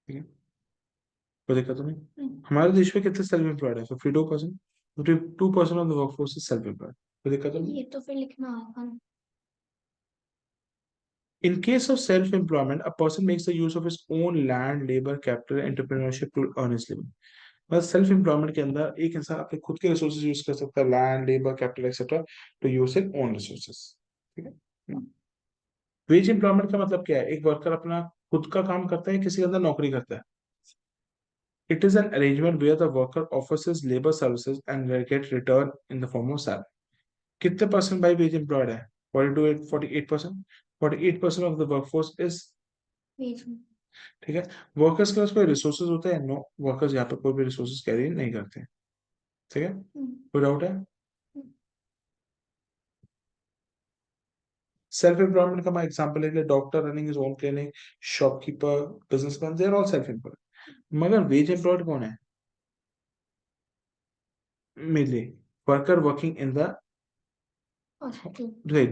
ठीक है, कोई दिक्कत तो नहीं? हमारे देश में कितने सेल्फ एम्प्लॉयड है? 52%। 52% of the workforce is self employed. कोई दिक्कत तो नहीं? ये तो फिर लिखना आएगा। In case of self-employment, a person makes the use of his own land, labor, capital, entrepreneurship to earn his living। मतलब सेल्फ एम्प्लॉयमेंट के अंदर एक इंसान अपने खुद के रिसोर्सेज यूज कर सकता है, land, labour, capital etcetera, to use it own resources. ठीक है। वेज एम्प्लॉयमेंट का मतलब क्या है? एक वर्कर अपना खुद का काम करता है, किसी के अंदर नौकरी करता है। It is an arrangement where the worker offers his labor services and get return in the form of salary। कितने परसेंट भाई वेज एम्प्लॉयड है? 48%। 48% of the workforce is wage. ठीक है। वर्कर्स के पास कोई रिसोर्सेज होते हैं? नो, वर्कर्स यहाँ पे कोई भी रिसोर्सेज कैरी नहीं करते। ठीक है, कोई डाउट है? सेल्फ एम्प्लॉयमेंट का मैं एग्जांपल ले, doctor running his own clinic, shopkeeper, businessman, they are all self employed. मगर वेज एम्प्लॉयड कौन है? Mainly worker working in the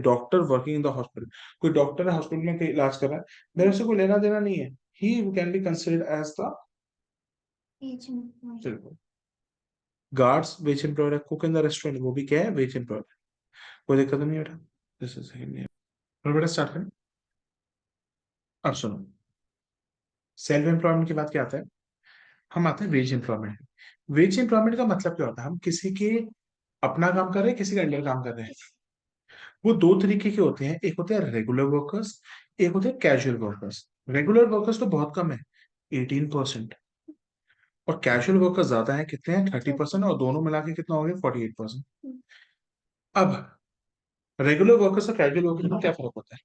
doctor working in the hospital. कोई डॉक्टर है हॉस्पिटल में कोई इलाज कर रहा है, मेरे से कोई लेना देना नहीं है, he can be considered as the guards wage employed है, कुक इन द रेस्टोरेंट, वो भी क्या है? Wage employed. कोई दिक्कत नहीं बेटा? This is second year. और बेटा स्टार्ट करें। अब सुनो, सेल्फ एम्प्लॉयमेंट के बाद क्या आता है? हम आते हैं वेज एम्प्लॉयमेंट। वेज एम्प्लॉयमेंट का मतलब क्या होता है? हम किसी के अपना काम कर रहे हैं, किसी के अंडर काम कर रहे हैं। वो दो तरीके के होते हैं, एक होते हैं रेगुलर वर्कर्स, एक होते हैं कैजुअल वर्कर्स। रेगुलर वर्कर्स तो बहुत कम है, 18%। और कैजुअल वर्कर्स ज्यादा है, कितने हैं? 30%। और दोनों मिला के कितना हो गया? 48%। अब रेगुलर वर्कर्स और कैजुअल वर्कर्स में क्या फर्क होता है?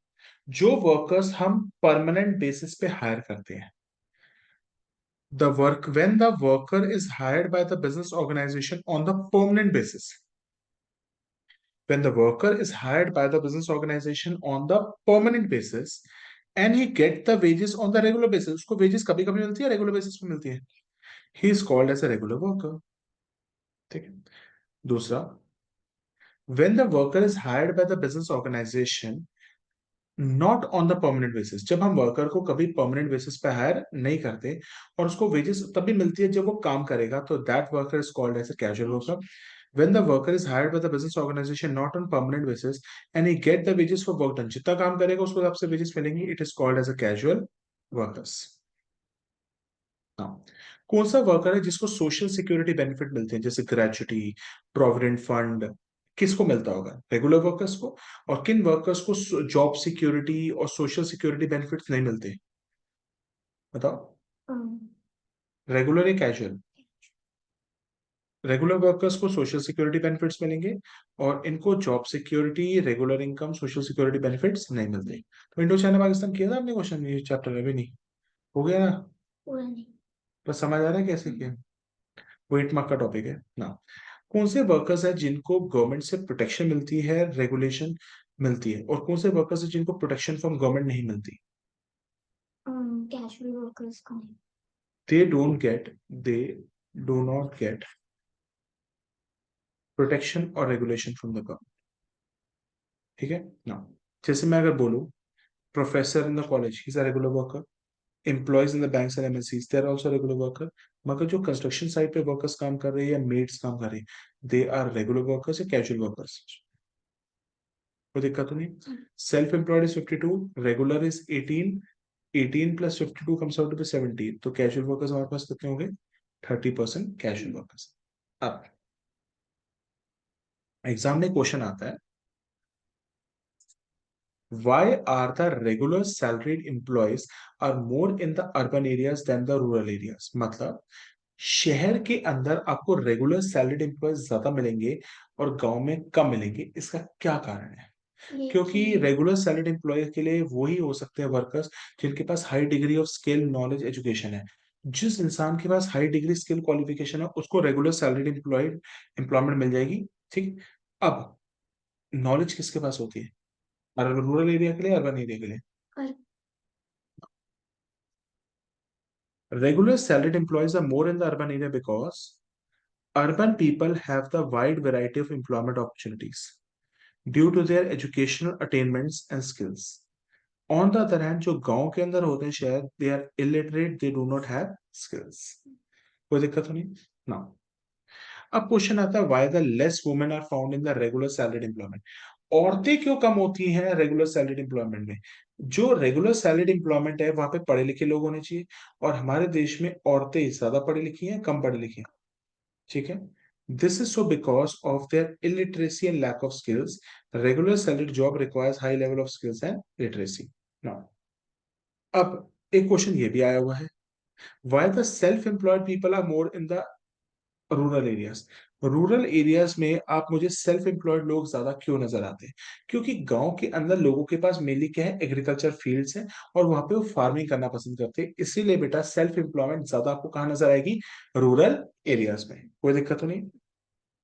जो वर्कर्स हम परमानेंट बेसिस पे हायर करते हैं, when the worker is hired by the business organization on the permanent basis, when the worker is hired by the business organization on the permanent basis and he get the wages on the regular basis, उसको wages कभी कभी मिलती है, regular basis पे मिलती है, he is called as a regular worker। ठीक है। दूसरा, when the worker is hired by the business organization not on the permanent basis, जब हम वर्कर को कभी परमानेंट बेसिस पे हायर नहीं करते और उसको वेजेस तभी मिलती है जब वो काम करेगा, तो that worker is called as a casual worker. When the worker is hired by the business organization not on permanent basis and he get the wages for work done, जितना काम करेगा उसको आपसे wages मिलेंगी, it is called as a casual workers. Now, कौन सा worker है जिसको सोशल सिक्योरिटी बेनिफिट मिलते हैं जैसे ग्रेचुटी, प्रोविडेंट फंड, किसको मिलता होगा? रेगुलर वर्कर्स को. और किन वर्कर्स को जॉब सिक्योरिटी और सोशल सिक्योरिटी बेनिफिट्स नहीं मिलते? बताओ. रेगुलर या कैजुअल? रेगुलर वर्कर्स को सोशल सिक्योरिटी बेनिफिट्स मिलेंगे और इनको job security, regular income, social security benefits नहीं मिलते. तो इंडो चाइना पाकिस्तान किया था आपने क्वेश्चन, ये चैप्टर अभी नहीं हो गया ना? पूरा नहीं. बस समझ आ रहा है कैसे किया? वो 8 मार्क का टॉपिक है ना. कौन से वर्कर्स हैं जिनको गवर्नमेंट से प्रोटेक्शन मिलती है, रेगुलेशन मिलती है, और कौन से वर्कर्स हैं जिनको प्रोटेक्शन फ्रॉम गवर्नमेंट नहीं मिलती? कैजुअल वर्कर्स को नहीं. They do not get protection और रेगुलेशन फ्रॉम द गवर्नमेंट. ठीक है ना. जैसे मैं अगर बोलूं, professor in the college is a regular worker, employees in the banks and MNCs they are also regular worker. मगर जो कंस्ट्रक्शन साइट पे वर्कर्स काम कर रहे हैं या मेड्स काम कर रहे हैं, दे आर रेगुलर वर्कर्स या कैजुअल वर्कर्स? कोई दिक्कत तो नहीं. Self employed is 52, regular is 18, 18 plus 52 comes out to be 17. तो कैजुअल वर्कर्स हमारे पास कितने हो गए? 30% कैजुअल वर्कर्स. अब एग्जाम में क्वेश्चन आता है, why are the regular salaried employees are more in the urban areas than the rural areas? मतलब शहर के अंदर आपको रेगुलर सैलरीड एम्प्लॉयज ज्यादा मिलेंगे और गांव में कम मिलेंगे, इसका क्या कारण है? क्योंकि रेगुलर सैलरीड एम्प्लॉय के लिए वही हो सकते हैं वर्कर्स जिनके पास high degree of skill, knowledge, education है. जिस इंसान के पास हाई डिग्री स्किल क्वालिफिकेशन है उसको रेगुलर सैलरीड एम्प्लॉयमेंट मिल जाएगी. ठीक. अब नॉलेज किसके पास होती है? रूरल एरिया के लिए, अर्बन एरिया के लिए? Regular salaried employees are more in the urban area because urban people have the wide variety of employment opportunities due to their educational attainments and skills. On the other hand, जो गांव के अंदर होते हैं शायद, they are illiterate, they do not have skills. कोई दिक्कत तो नहीं ना. अब क्वेश्चन आता है, why the less women are found in the regular salaried employment? औरतें क्यों कम होती हैं रेगुलर सैलरीड एम्प्लॉयमेंट में? जो रेगुलर सैलरीड एम्प्लॉयमेंट है वहां पे पढ़े लिखे लोग होने चाहिए, और हमारे देश में औरतें ज्यादा पढ़ी लिखी हैं, कम पढ़ी लिखी हैं. ठीक है. This is so because of their illiteracy and lack of skills. Regular salaried job requires high level of skills and literacy. Now, अब एक क्वेश्चन ये भी आया हुआ है, why the self employed people are more in the rural areas? Rural areas में आप मुझे सेल्फ एम्प्लॉयड लोग ज्यादा क्यों नजर आते हैं? क्योंकि गांव के अंदर लोगों के पास मेनली क्या है, एग्रीकल्चर फील्ड्स हैं और वहां पे वो फार्मिंग करना पसंद करते हैं. इसीलिए बेटा सेल्फ एम्प्लॉयमेंट ज्यादा आपको कहाँ नजर आएगी? रूरल एरियाज में. कोई दिक्कत तो नहीं.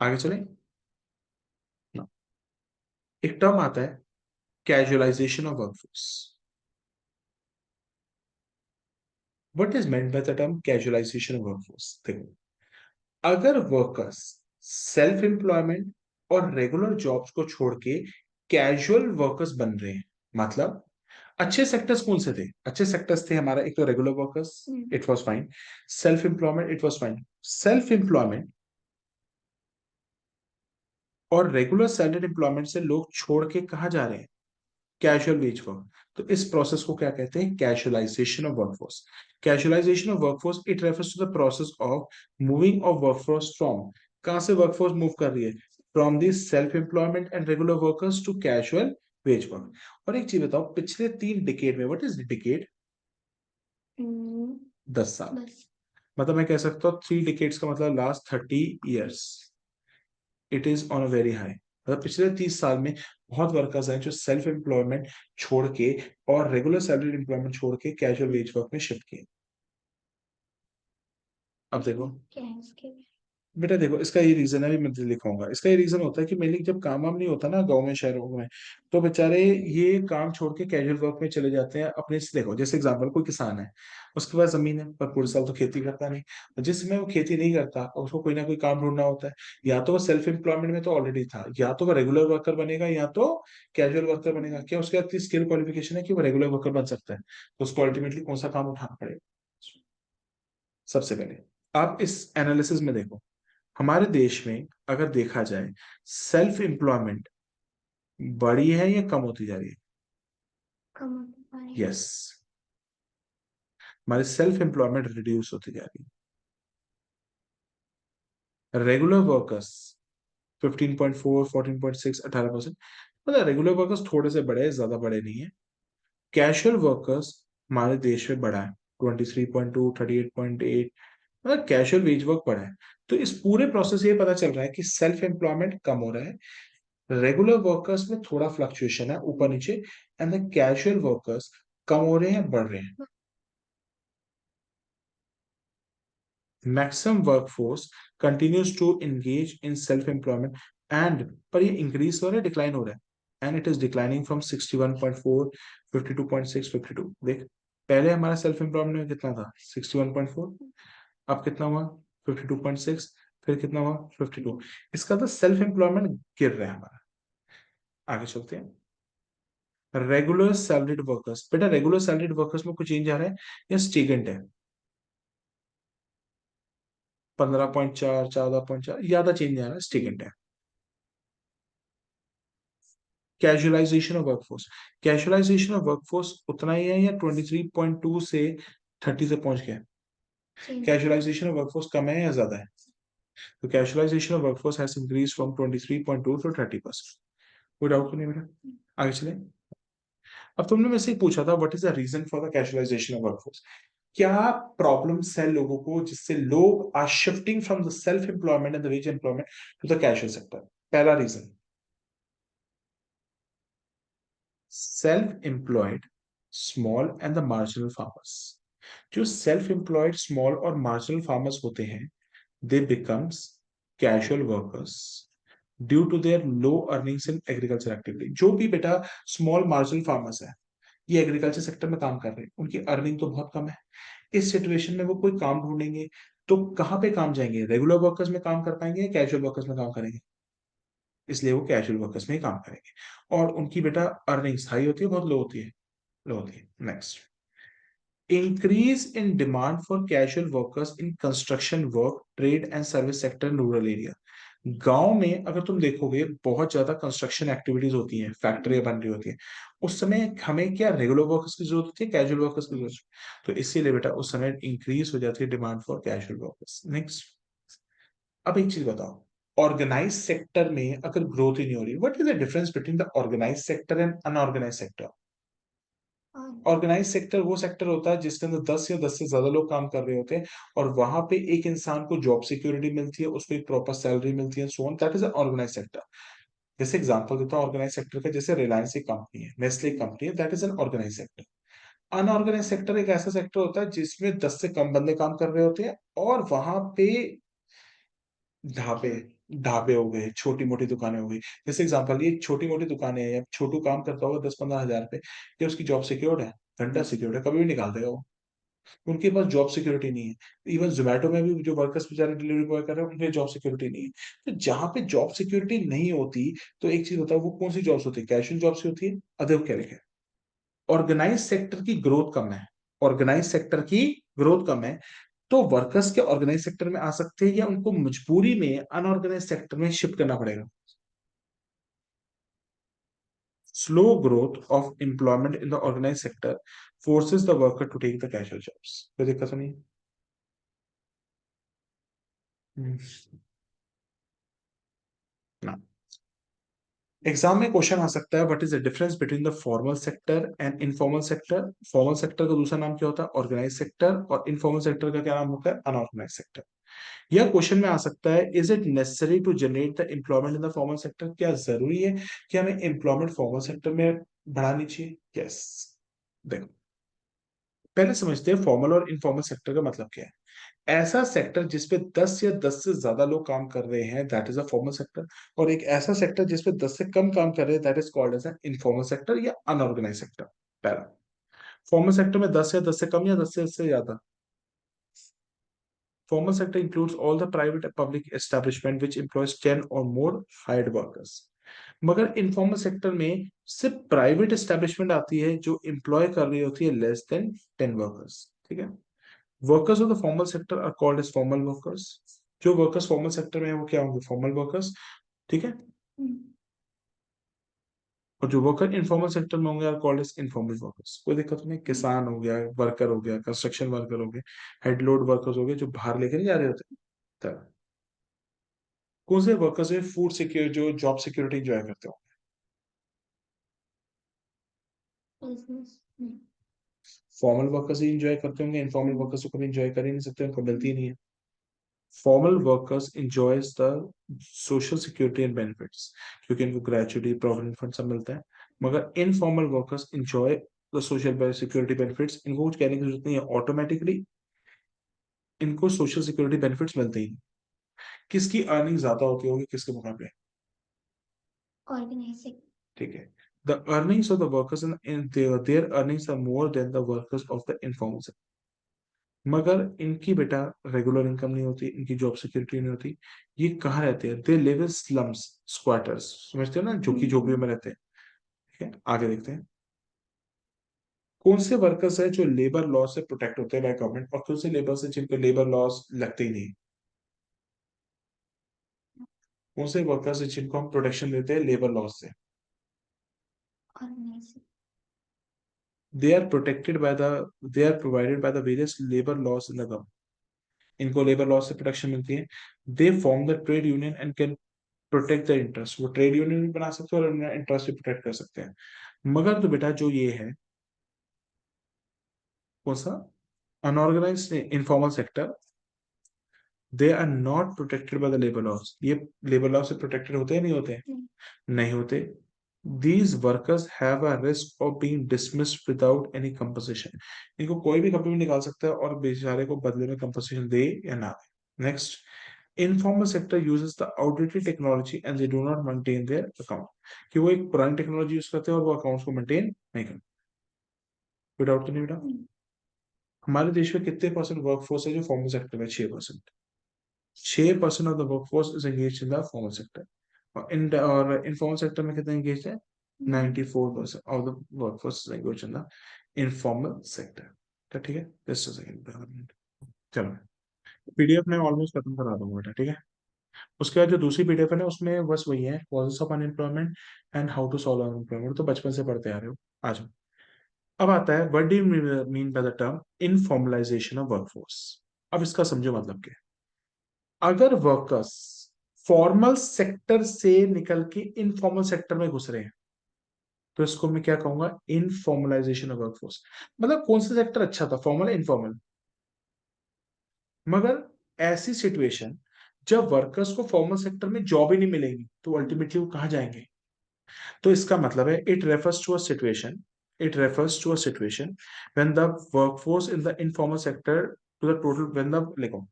आगे चलें. एक टर्म आता है, casualisation of workforce. What is meant by the term casualisation of workforce? देखो, अगर वर्कर्स सेल्फ एम्प्लॉयमेंट और रेगुलर जॉब्स को छोड़ के कैजुअल वर्कर्स बन रहे हैं, मतलब अच्छे सेक्टर्स कौन से थे? अच्छे सेक्टर्स थे हमारा, एक तो regular workers, it was fine. Self employment, it was fine. Self employment और रेगुलर सैलरीड एम्प्लॉयमेंट से लोग छोड़ के कहा जा रहे हैं? Casual wage work. तो इस प्रोसेस को क्या कहते हैं? Casualisation of workforce. Casualisation of workforce it refers to the process of moving of workforce from, कहां से वर्कफोर्स मूव कर रही है? From this self employment and regular workers to casual wage work. और एक चीज बताओ, पिछले 3 डिकेड में, व्हाट इज डिकेड? 10 साल. मतलब मैं कह सकता हूँ 3 डिकेड्स का मतलब last 30 years. It is on a very high. मतलब पिछले 30 साल में बहुत वर्कर्स हैं जो सेल्फ एम्प्लॉयमेंट छोड़ के और रेगुलर सैलरी एम्प्लॉयमेंट छोड़ के कैजुअल वेज वर्क में शिफ्ट किए. अब देखो, बेटा देखो, इसका ये रीजन है, भी मैं लिखूंगा। इसका ये रीजन होता है कि मेनली जब काम वाम नहीं होता ना गाँव में शहरों में, तो बेचारे ये काम छोड़ के कैजुअल वर्क में चले जाते हैं अपने से। देखो जैसे एग्जांपल, कोई किसान है, उसके पास जमीन है पर पूरे साल तो खेती करता नहीं, और जिस समय वो खेती नहीं करता और उसको कोई ना कोई काम ढूंढना होता है, या तो वो सेल्फ एम्प्लॉयमेंट में तो ऑलरेडी था, या तो वो रेगुलर वर्कर बनेगा, या तो कैजुअल वर्कर बनेगा। क्या उसके पास स्किल क्वालिफिकेशन है कि वो रेगुलर वर्कर बन सकता है? तो उसको अल्टीमेटली कौन सा काम उठाना पड़ेगा? सबसे पहले आप इस एनालिसिस में देखो, हमारे देश में अगर देखा जाए, सेल्फ एम्प्लॉयमेंट बढ़ी है या कम होती जा रही है? कम होती जा रही है। यस, हमारी सेल्फ एम्प्लॉयमेंट रिड्यूस होती जा रही है। Regular workers 15.4, 14.6, 18%। मतलब रेगुलर वर्कर्स थोड़े से बड़े हैं, ज्यादा बड़े नहीं है। कैजुअल वर्कर्स हमारे देश में बढ़ा है, 23.2, 38.8। मतलब कैजुअल वेज वर्क बढ़ा है। तो इस पूरे प्रोसेस से ये पता चल रहा है कि सेल्फ एम्प्लॉयमेंट कम हो रहा है, रेगुलर वर्कर्स में थोड़ा फ्लक्चुएशन है ऊपर नीचे, एंड द कैजुअल वर्कर्स कम हो रहे हैं, बढ़ रहे हैं। Maximum workforce continues to engage in self employment and, पर ये इंक्रीज हो रहा है, डिक्लाइन हो रहा है, and it is declining from 61.4, 52.6, 52। देख, पहले हमारा सेल्फ एम्प्लॉयमेंट में कितना था? 61.4। अब कितना हुआ? 52.6। फिर कितना हुआ? 52। इसका तो सेल्फ एम्प्लॉयमेंट गिर रहा है हमारा। आगे चलते हैं। रेगुलर सैलरीड वर्कर्स, बेटा रेगुलर सैलरीड वर्कर्स में कुछ चेंज आ रहा है या स्टेगनेंट है? 15.4, 14.4, ज्यादा चेंज आ रहा है, स्टेगनेंट है। Casualisation of workforce, casualisation of workforce उतना ही है या 23.2 से 30 से पहुंच गया? कैजुअलाइजेशन ऑफ वर्कफोर्स कम है या ज्यादा है? तो casualisation of workforce has increase from 23.2 to 30%। कोई डाउट तो नहीं बेटा? आगे चले। अब तुमने मेरे से पूछा था what is the reason for the casualization of workforce. क्या प्रॉब्लम्स है लोगों को जिससे लोग are shifting from the self employment and the wage employment to the casual sector? पहला reason, self employed small and the marginal farmers. जो self employed small और marginal farmers होते हैं, they becomes casual workers due to their low earnings in agriculture activity. जो भी बेटा small marginal farmers है, ये एग्रीकल्चर सेक्टर में काम कर रहे हैं, उनकी अर्निंग तो बहुत कम है। इस सिचुएशन में वो कोई काम ढूंढेंगे तो कहाँ पे काम जाएंगे? रेगुलर वर्कर्स में काम कर पाएंगे या कैजुअल वर्कर्स में काम करेंगे? इसलिए वो कैजुअल वर्कर्स में ही काम करेंगे, और उनकी बेटा अर्निंग्स हाई होती है, बहुत लो होती है? लो होती है। Next, increase in demand for casual workers in construction work, trade and service sector in rural area. गांव में अगर तुम देखोगे बहुत ज्यादा कंस्ट्रक्शन एक्टिविटीज होती हैं, फैक्ट्रियां बन रही होती हैं, उस समय हमें क्या रेगुलर वर्कर्स की जरूरत होती है, कैजुअल वर्कर्स की जरूरत? तो इसीलिए बेटा उस समय इंक्रीज हो जाती है demand for casual workers. Next, अब एक चीज बताओ, ऑर्गेनाइज सेक्टर में अगर ग्रोथ ही नहीं हो रही, what is the difference between the organise sector and unorganise sector? Organise sector वो सेक्टर होता है जिसके अंदर 10 या 10 से ज्यादा लोग काम कर रहे होते हैं, और वहां पे एक इंसान को जॉब सिक्योरिटी मिलती है, उसको एक प्रॉपर सैलरी मिलती है, so on, that is organise sector. जैसे एग्जांपल देता हूँ ऑर्गेनाइज सेक्टर का, जैसे रिलायंस एक कंपनी है, नेस्ले कंपनी है, that is an organise sector. Unorganise sector एक ऐसा सेक्टर होता है जिसमें 10 से कम बंदे काम कर रहे होते हैं, और वहां पे ढाबे ढाबे हो गए, छोटी मोटी दुकानें हो गई। जैसे एग्जांपल, ये छोटी मोटी दुकानें हैं, या छोटू काम करता होगा 10-15 हजार पे, क्या उसकी जॉब सिक्योर्ड है? घंटा सिक्योर्ड है, कभी भी निकाल देगा वो। उनके पास जॉब सिक्योरिटी नहीं है। इवन जोमेटो में भी जो वर्कर्स बेचारे डिलीवरी बॉय कर रहे हैं, उनके जॉब सिक्योरिटी नहीं है। तो जहां पे जॉब सिक्योरिटी नहीं होती, तो एक चीज होता है, वो कौन सी जॉब्स होती है? कैजुअल जॉब्स होती है, अदर क्या लिखे? ऑर्गेनाइज सेक्टर की ग्रोथ कम है, ऑर्गेनाइज सेक्टर की ग्रोथ कम है, तो वर्कर्स के ऑर्गेनाइज सेक्टर में आ सकते हैं, या उनको मजबूरी में अनऑर्गेनाइज सेक्टर में शिफ्ट करना पड़ेगा? Slow growth of employment in the organise sector forces the worker to take the casual jobs. कोई दिक्कत तो नहीं? हम्म, ना। एग्जाम में क्वेश्चन आ सकता है, what is the difference between the formal sector and informal sector? Formal sector का दूसरा नाम क्या होता है? Organise sector. और इनफॉर्मल सेक्टर का क्या नाम होता है? Unorganised sector. यह क्वेश्चन में आ सकता है, is it necessary to generate the employment in the formal sector? क्या जरूरी है कि हमें एम्प्लॉयमेंट फॉर्मल सेक्टर में बढ़ानी चाहिए? यस। देखो, पहले समझते हैं फॉर्मल और इनफॉर्मल सेक्टर का मतलब क्या है। ऐसा सेक्टर जिसपे 10 या 10 से ज्यादा लोग काम कर रहे हैं, that is a formal sector. और एक ऐसा सेक्टर जिसपे 10 से कम काम कर रहे हैं, that is called as an informal sector या अनऑर्गेनाइज सेक्टर। पहला, फॉर्मल सेक्टर में 10 या 10 से कम या 10 से ज्यादा। Formal sector includes all the private and public establishment which employs 10 or more hired workers. मगर इनफॉर्मल सेक्टर में सिर्फ प्राइवेट एस्टेब्लिशमेंट आती है जो एम्प्लॉय कर रही होती है लेस देन 10 वर्कर्स। ठीक है। Workers of the formal sector are called as formal workers. जो वर्कर्स फॉर्मल सेक्टर में है वो क्या होंगे? Formal workers. ठीक है। और जो वर्कर इनफॉर्मल सेक्टर में होंगे are called as informal workers. कोई दिक्कत नहीं। किसान हो गया, वर्कर हो गया, कंस्ट्रक्शन वर्कर हो गए, हेड लोड वर्कर्स हो गए, जो बाहर लेकर नहीं जा रहे होते। तब कौन से वर्कर्स है फूड सिक्योर जो जॉब सिक्योरिटी एंजॉय करते हो? फॉर्मल वर्कर्स ही एंजॉय करते होंगे, इनफॉर्मल वर्कर्स तो कभी एंजॉय कर ही नहीं सकते, उनको मिलती ही नहीं है। Formal workers enjoys the social security and benefits, क्योंकि इनको ग्रेचुटी प्रोविडेंट फंड सब मिलता है। मगर informal workers enjoy the social security benefits, इनको कुछ कहने की जरूरत नहीं है, ऑटोमेटिकली इनको सोशल सिक्योरिटी बेनिफिट्स मिलते ही नहीं। किसकी अर्निंग ज्यादा होती होगी किसके मुकाबले? ऑर्गेनाइजिंग। ठीक है। The earnings of the workers in their earnings are more than the workers of the informal sector. मगर इनकी बेटा रेगुलर इनकम नहीं होती, इनकी जॉब सिक्योरिटी नहीं होती। ये कहाँ रहते हैं? They live in slums, squatters, समझते हो ना, झुग्गी झोपड़ियों में रहते हैं। ठीक है, आगे देखते हैं। कौन से वर्कर्स है जो लेबर लॉ से प्रोटेक्ट होते हैं बाय गवर्नमेंट, और कौन से लेबर से जिनको लेबर लॉस लगते ही नहीं? कौन से वर्कर्स है जिनको हम प्रोटेक्शन देते हैं लेबर लॉ से? They are provided by the various labor laws in the government. इनको लेबर लॉ से प्रोटेक्शन मिलती है। They form the trade union and can protect the interest. वो ट्रेड यूनियन भी बना सकते हैं और अपना इंटरेस्ट भी प्रोटेक्ट कर सकते हैं। मगर तो बेटा जो ये है, कौन सा? Unorganise informal sector, they are not protected by the labour laws. ये लेबर लॉ से प्रोटेक्टेड होते हैं नहीं होते हैं? नहीं होते। These workers have a risk of being dismissed without any compensation. इनको कोई भी कभी भी निकाल सकता है और बेचारे को बदले में कंपनसेशन दे या ना दे। Next, informal sector uses the outdated technology and they do not maintain their account. कि वो एक पुरानी टेक्नोलॉजी यूज करते हैं और वो अकाउंट्स को मेंटेन नहीं करते। कोई डाउट तो नहीं बेटा? हमारे देश में कितने परसेंट वर्कफोर्स है जो फॉर्मल सेक्टर में? 6%। 6% of the workforce is engage in the formal sector. और इनफॉर्मल सेक्टर में कितने एंगेज है? 94% of the workforce is engage in the informal sector. तो ठीक है, जस्ट अ सेकंड। चलो, पीडीएफ में ऑलमोस्ट खत्म करा दूंगा बेटा, ठीक है। उसके बाद जो दूसरी पीडीएफ है ना, उसमें बस वही है, causes of unemployment and how to solve unemployment, तो बचपन से पढ़ते आ रहे हो। आ जाओ। अब आता है, what do you mean by the term informalisation of workforce? अब इसका समझो मतलब क्या है। अगर वर्कर्स फॉर्मल सेक्टर से निकल के इनफॉर्मल सेक्टर में घुस रहे हैं, तो इसको मैं क्या कहूंगा? Informalisation of workforce. मतलब कौन सा सेक्टर अच्छा था, फॉर्मल या इनफॉर्मल? मगर ऐसी सिचुएशन जब वर्कर्स को फॉर्मल सेक्टर में जॉब ही नहीं मिलेगी, तो अल्टीमेटली वो कहाँ जाएंगे? तो इसका मतलब है, it refers to a situation when the workforce in the informal sector to the total, when the लिखो,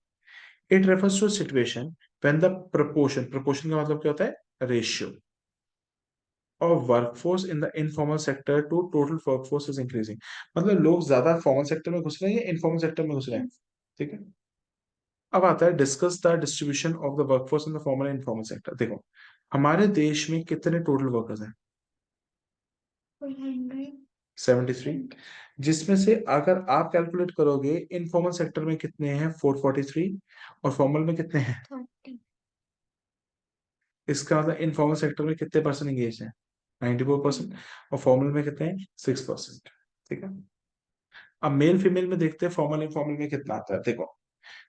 it refers to a situation when the proportion का मतलब क्या होता है? Ratio of workforce in the informal sector to total workforce is increasing. मतलब लोग ज्यादा formal sector में घुस रहे हैं या इनफॉर्मल सेक्टर में घुस रहे हैं? ठीक है। अब आता है, discuss the distribution of the workforce in the formal and informal sector. देखो, हमारे देश में कितने टोटल वर्कर्स हैं? 73। जिसमें से अगर आप कैलकुलेट करोगे, इनफॉर्मल सेक्टर में कितने हैं? 443। और फॉर्मल में कितने हैं? 30। इसका मतलब इनफॉर्मल सेक्टर में कितने परसेंट एंगेज है? 94%। और फॉर्मल में कितने हैं? 6%। ठीक है। अब मेल फीमेल में देखते हैं फॉर्मल इनफॉर्मल में कितना आता है। देखो,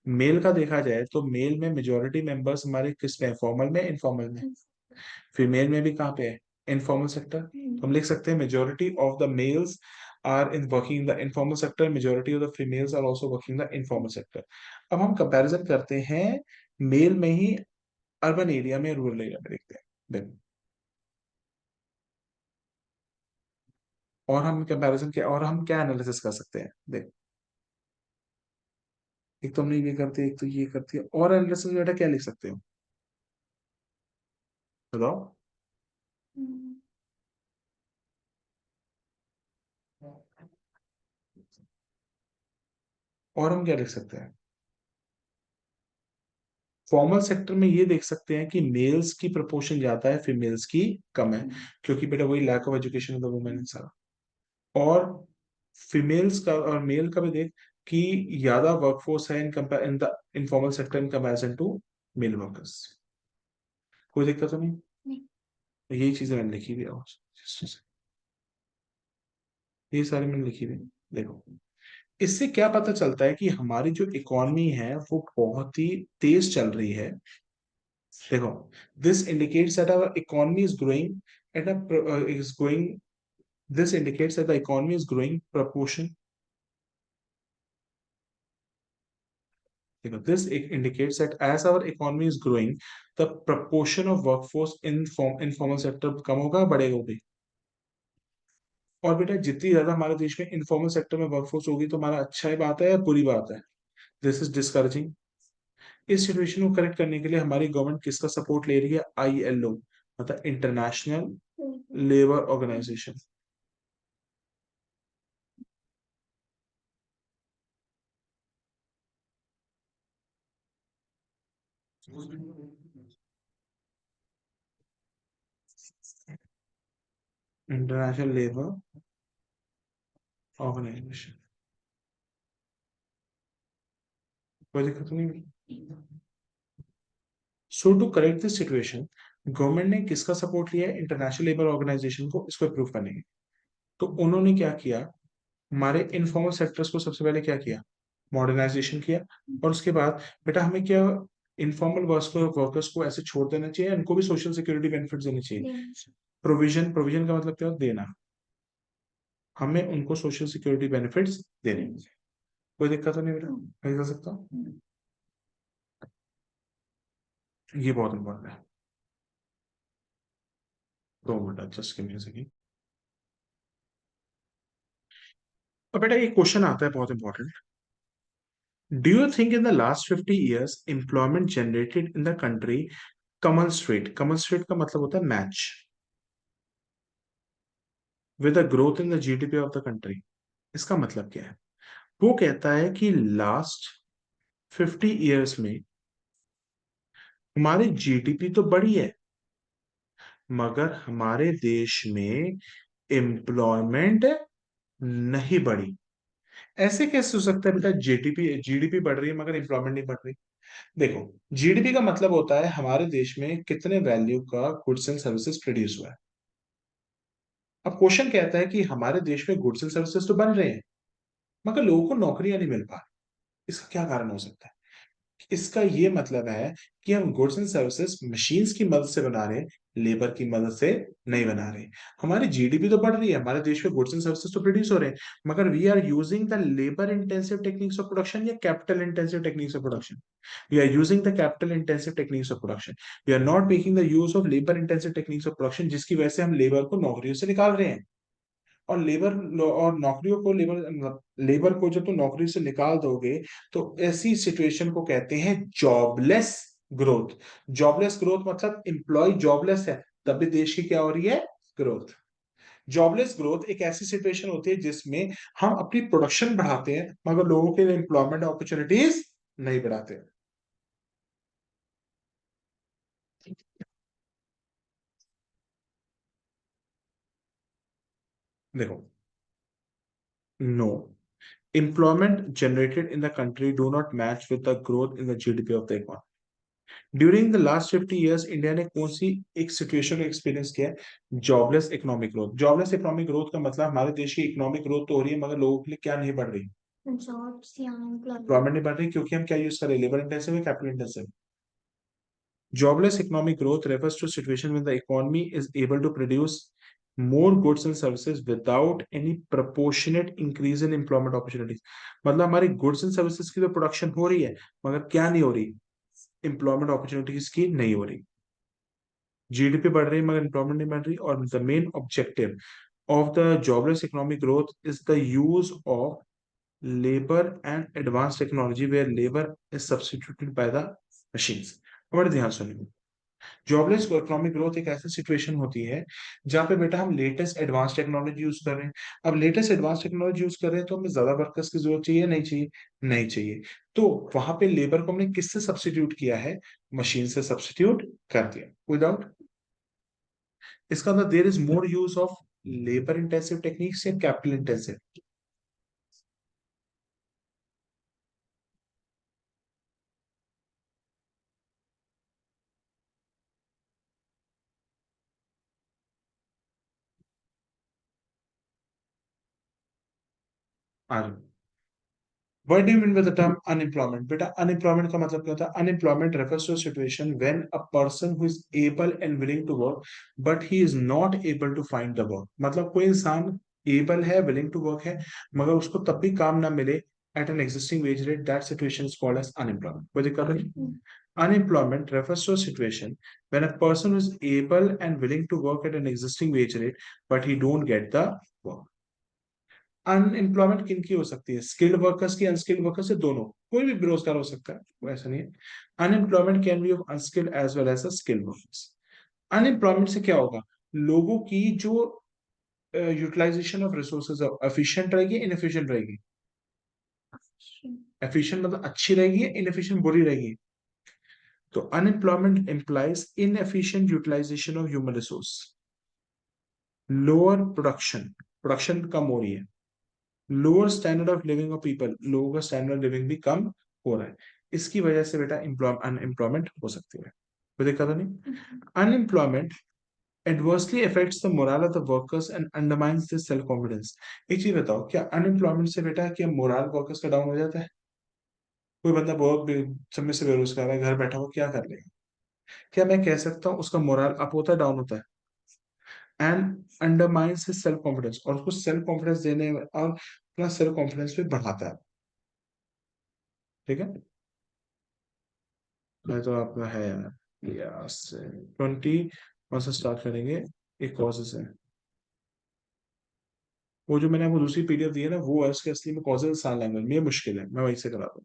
मेल का देखा जाए तो मेल में मेजोरिटी मेंबर्स हमारे किस में है? फॉर्मल में, इनफॉर्मल में? फीमेल में भी कहाँ पे है? Informal sector. तो हम लिख सकते हैं, majority of the males are in working the informal sector, majority of the females are also working the informal sector. अब हम कंपैरिजन करते हैं मेल में ही, अर्बन एरिया में, रूरल एरिया में देखते हैं। देखो, और हम कंपैरिजन के और हम क्या एनालिसिस कर सकते हैं? देख, एक तो हमने ये करती है, एक तो ये करती है, और एनालिसिस में बेटा क्या लिख सकते हो बताओ। और हम क्या लिख सकते हैं? फॉर्मल सेक्टर में ये देख सकते हैं कि मेल्स की प्रोपोर्शन ज्यादा है, फीमेल्स की कम है, क्योंकि बेटा वही lack of education of the women सारा। और फीमेल्स का और मेल का भी देख कि ज्यादा वर्कफोर्स है in the informal sector in comparison to male workers. कोई दिक्कत तो नहीं? तो यही चीजें मैंने लिखी हुई है ये सारी मैंने लिखी हुई है। देखो, इससे क्या पता चलता है कि हमारी जो इकोनॉमी है वो बहुत ही तेज चल रही है। देखो, this indicates that our economy is growing at a is growing this indicates that the economy is growing proportion this indicates that as our economy is growing the proportion of workforce in informal sector कम होगा बढ़ेगा भी। और बेटा जितनी ज्यादा हमारे देश में इनफॉर्मल सेक्टर में वर्कफोर्स होगी तो हमारा अच्छा ही बात है या बुरी बात है? This is discouraging. इस सिचुएशन को करेक्ट करने के लिए हमारी गवर्नमेंट किसका सपोर्ट ले रही है? ILO, मतलब International Labour Organization. International Labour Organization, कोई दिक्कत नहीं। So to correct this situation government ने किसका सपोर्ट लिया है? इंटरनेशनल लेबर ऑर्गेनाइजेशन को इसको अप्रूव करने के। तो उन्होंने क्या किया? हमारे इनफॉर्मल सेक्टर्स को सबसे पहले क्या किया? मॉडर्नाइजेशन किया। और उसके बाद बेटा हमें क्या इनफॉर्मल वर्कर्स को ऐसे छोड़ देना चाहिए? उनको भी सोशल सिक्योरिटी बेनिफिट देने चाहिए। प्रोविजन, प्रोविजन का मतलब क्या? देना। हमें उनको सोशल सिक्योरिटी बेनिफिट्स देने। कोई दिक्कत तो नहीं बेटा? मैं कर सकता हूँ। ये बहुत इंपॉर्टेंट है। 2 minute just give me a second. अब बेटा एक क्वेश्चन आता है बहुत important. Do you think in the last 50 years employment generated in the country Kamal straight का मतलब होता है match with the growth in the GDP of the country? इसका मतलब क्या है? वो कहता है कि लास्ट 50 years में हमारी GDP तो बढ़ी है मगर हमारे देश में एम्प्लॉयमेंट नहीं बढ़ी। ऐसे कैसे हो सकता है बेटा? जीडीपी जीडीपी बढ़ रही है मगर एम्प्लॉयमेंट नहीं बढ़ रही। देखो, जीडीपी का मतलब होता है हमारे देश में कितने वैल्यू का गुड्स एंड सर्विसेज प्रोड्यूस हुआ है। अब क्वेश्चन कहता है कि हमारे देश में गुड्स एंड सर्विसेज तो बन रहे हैं मगर लोगों को नौकरियां नहीं मिल पा रही। इसका क्या कारण हो सकता है? इसका ये मतलब है कि हम गुड्स एंड सर्विसेज मशीन्स की मदद से बना रहे हैं, लेबर की मदद से नहीं बना रहे। हमारी जीडीपी तो बढ़ रही है, हमारे देश में गुड्स एंड सर्विसेज तो प्रोड्यूस हो रहे हैं मगर we are using the labour intensive techniques of production या capital intensive techniques of production. We are using the capital intensive techniques of production. We are not making the use of labour intensive techniques of production, जिसकी वजह से हम labour को नौकरियों से निकाल रहे हैं। और लेबर और नौकरियों को लेबर लेबर को जब तुम नौकरी से निकाल दोगे तो ऐसी सिचुएशन को कहते हैं जॉबलेस ग्रोथ। जॉबलेस ग्रोथ मतलब एम्प्लॉय जॉबलेस है तभी देश की क्या हो रही है? ग्रोथ। जॉबलेस ग्रोथ एक ऐसी सिचुएशन होती है जिसमें हम अपनी प्रोडक्शन बढ़ाते हैं मगर लोगों के लिए एम्प्लॉयमेंट अपॉर्चुनिटीज नहीं बढ़ाते। देखो, no, employment generated in the country do not match with the growth in the GDP of the economy. During the last 50 years India ने कौन सी एक सिचुएशन को एक्सपीरियंस किया है? Jobless economic growth. Jobless economic growth का मतलब हमारे देश की इकोनॉमिक ग्रोथ तो हो रही है मगर लोगों के लिए क्या नहीं बढ़ रही? जॉब्स या एम्प्लॉयमेंट नहीं बढ़ रही क्योंकि हम क्या यूज कर रहे हैं? लेबर इंटेंसिव है, capital intensive? Jobless economic growth refers to a situation when the economy is able to produce more goods and services without any proportionate increase in employment opportunities। मतलब हमारी गुड्स एंड सर्विसेज की तो production हो रही है मगर क्या नहीं हो रही? एम्प्लॉयमेंट अपॉर्चुनिटीज की नहीं हो रही। जीडीपी बढ़ रही है मगर एम्प्लॉयमेंट नहीं बढ़ रही। और the main objective of the jobless economic growth is the use of labour and advance technology where labour is substituted by the machines. बड़े ध्यान सुनिए, जॉबलेस इकोनॉमिक ग्रोथ एक ऐसी सिचुएशन होती है जहां पे बेटा हम लेटेस्ट एडवांस टेक्नोलॉजी यूज कर रहे हैं। अब लेटेस्ट एडवांस टेक्नोलॉजी यूज कर रहे हैं तो हमें ज्यादा वर्कर्स की जरूरत चाहिए, नहीं चाहिए? नहीं चाहिए। तो वहां पे लेबर को हमने किससे सब्स्टिट्यूट किया है? मशीन से सब्स्टिट्यूट कर दिया। विदाउट, इसका मतलब there is more use of labour intensive techniques या capital intensive? What do you mean by the term unemployment? बेटा unemployment का मतलब क्या होता है? Unemployment refers to a situation when a person who is able and willing to work but he is not able to find the work। मतलब कोई इंसान able है, willing to work है, मगर उसको तब भी काम ना मिले at an existing wage rate, that situation is called as unemployment। कोई दिक्कत नहीं? Unemployment refers to a situation when a person is able and willing to work at an existing wage rate but he don't get the work। Unemployment किन की हो सकती है? Skilled workers की, unskilled workers से, दोनों। कोई भी बेरोजगार हो सकता है, वो ऐसा नहीं है। Unemployment can be of unskilled as well as skilled workers. Unemployment से क्या होगा? लोगों की जो यूटिलाइजेशन ऑफ रिसोर्सेज एफिशिएंट रहेगी, इनएफिशिएंट रहेगी? एफिशिएंट मतलब अच्छी रहेगी, इनएफिशिएंट बुरी रहेगी? तो unemployment implies inefficient utilization of human resource, lower production, production कम हो रही है, lower standard of living of people, लोगों का स्टैंडर्ड लिविंग भी कम हो रहा है। इसकी वजह से बेटा अनएम्प्लॉयमेंट हो सकती है। कोई दिक्कत नहीं? Unemployment adversely affects the moral of the workers and undermines the self confidence. एक चीज बताओ, क्या अनएम्प्लॉयमेंट से बेटा क्या मोरल वर्कर्स का डाउन हो जाता है? कोई बंदा बहुत समय से बेरोजगार है, घर बैठा हुआ, क्या कर लेगा? क्या मैं कह सकता हूँ उसका मोरल अप होता है, डाउन होता है? And undermines his self confidence, और उसको सेल्फ कॉन्फिडेंस देने और अपना सेल्फ कॉन्फिडेंस भी बढ़ाता है। ठीक है? मैं तो आपका है यार, यस। 20 कौन सा स्टार्ट करेंगे? एक कॉजेस है, वो जो मैंने आपको दूसरी पीडीएफ दी है ना, वो है उसके असली में कॉजेस साइन लैंग्वेज में। ये मुश्किल है, मैं वहीं से करा दूँ।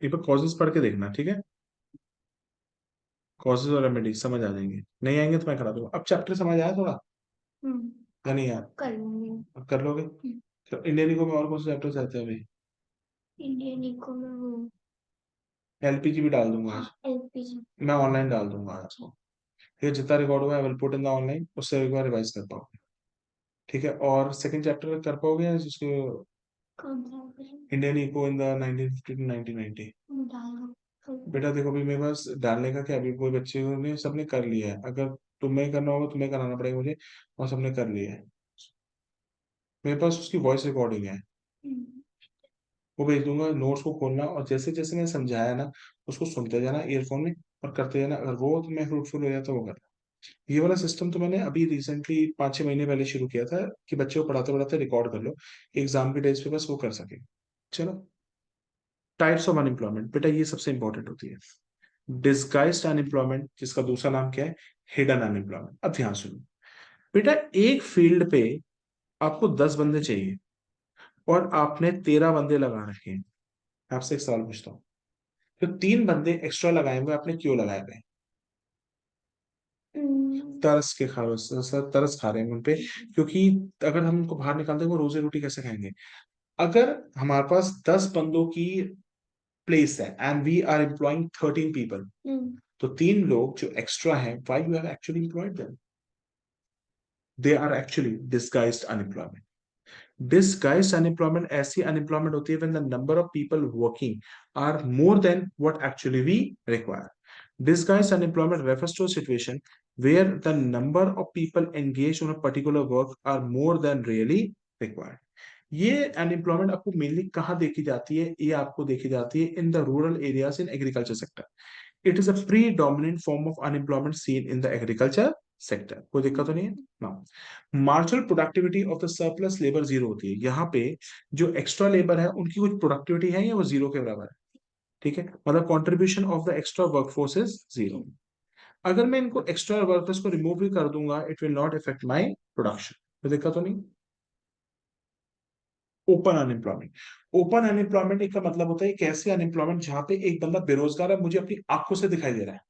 एक बार कॉजेस पढ़ के देखना, ठीक है? कॉजेस और रेमेडी समझ आ जाएंगे, नहीं आएंगे तो मैं करा दूंगा। अब चैप्टर समझ आया थोड़ा या नहीं यार? कर लूंगी। अब कर लोगे? तो इंडियन इको में और कौन से चैप्टर आते हैं अभी? इंडियन इको में वो एलपीजी भी डाल दूंगा आज। एलपीजी मैं ऑनलाइन डाल दूंगा आज को। ठीक है, जितना रिकॉर्ड हुआ है I will put in the online, उससे एक बार रिवाइज कर पाओगे। ठीक है, और सेकंड चैप्टर कर पाओगे या जिसको Indian eco in the 1950 to 1990? बेटा देखो, अभी मेरे पास डालने का क्या, अभी कोई बच्चे ने सबने कर लिया है। अगर तुम्हें करना होगा, तुम्हें कराना पड़ेगा मुझे, और सबने कर लिया है। मेरे पास उसकी वॉइस रिकॉर्डिंग है, वो भेज दूंगा। नोट्स को खोलना और जैसे जैसे मैंने समझाया ना, उसको सुनते जाना ईयरफोन में और करते जाना। अगर वो तुम्हें फ्रूटफुल हो जाता है वो करना। ये वाला सिस्टम तो मैंने अभी रिसेंटली 5-6 महीने पहले शुरू किया था कि बच्चे को पढ़ाते पढ़ाते रिकॉर्ड कर लो, एग्जाम के डेज पे बस वो कर सके। चलो, टाइप्स ऑफ अनएम्प्लॉयमेंट बेटा ये सबसे इंपॉर्टेंट होती है। डिस्गाइज्ड अनएम्प्लॉयमेंट, जिसका दूसरा नाम क्या है? Hidden unemployment. अब ध्यान सुनो बेटा, एक फील्ड पे आपको 10 बंदे चाहिए और आपने 13 बंदे लगा रखे हैं। आपसे एक सवाल पूछता हूँ, तो 3 बंदे एक्स्ट्रा लगाए हुए आपने क्यों लगाए हुए? तरस के खा सर, तरस खा रहे हैं उन पे, क्योंकि अगर हम उनको बाहर निकालते हैं वो रोजी रोटी कैसे खाएंगे? अगर हमारे पास 10 बंदों की प्लेस है and we are employing 13 people, तो 3 लोग जो एक्स्ट्रा हैं, why you have actually employed them? They are actually disguised unemployment. Disguised unemployment ऐसी अनएम्प्लॉयमेंट होती है when the number of people working are more than what actually we require. Disguised unemployment refers to a situation where the number of people engaged on a particular work are more than really required। ये unemployment आपको mainly कहाँ देखी जाती है? ये आपको देखी जाती है in the rural areas in agriculture sector. It is a pre dominant form of unemployment seen in the agriculture sector. कोई दिक्कत तो नहीं है ना? Marginal productivity of the surplus labour zero होती है। यहाँ पे जो एक्स्ट्रा लेबर है उनकी कुछ प्रोडक्टिविटी है या वो जीरो के बराबर है? ठीक है, मतलब contribution of the extra workforce is zero. अगर मैं इनको एक्स्ट्रा वर्कर्स को रिमूव भी कर दूंगा, it will not effect my production, तो दिक्कत तो नहीं। ओपन अनएम्प्लॉयमेंट, ओपन अनएम्प्लॉयमेंट का मतलब होता है एक ऐसे अनएम्प्लॉयमेंट जहां पे एक बंदा बेरोजगार है, मुझे अपनी आंखों से दिखाई दे रहा है,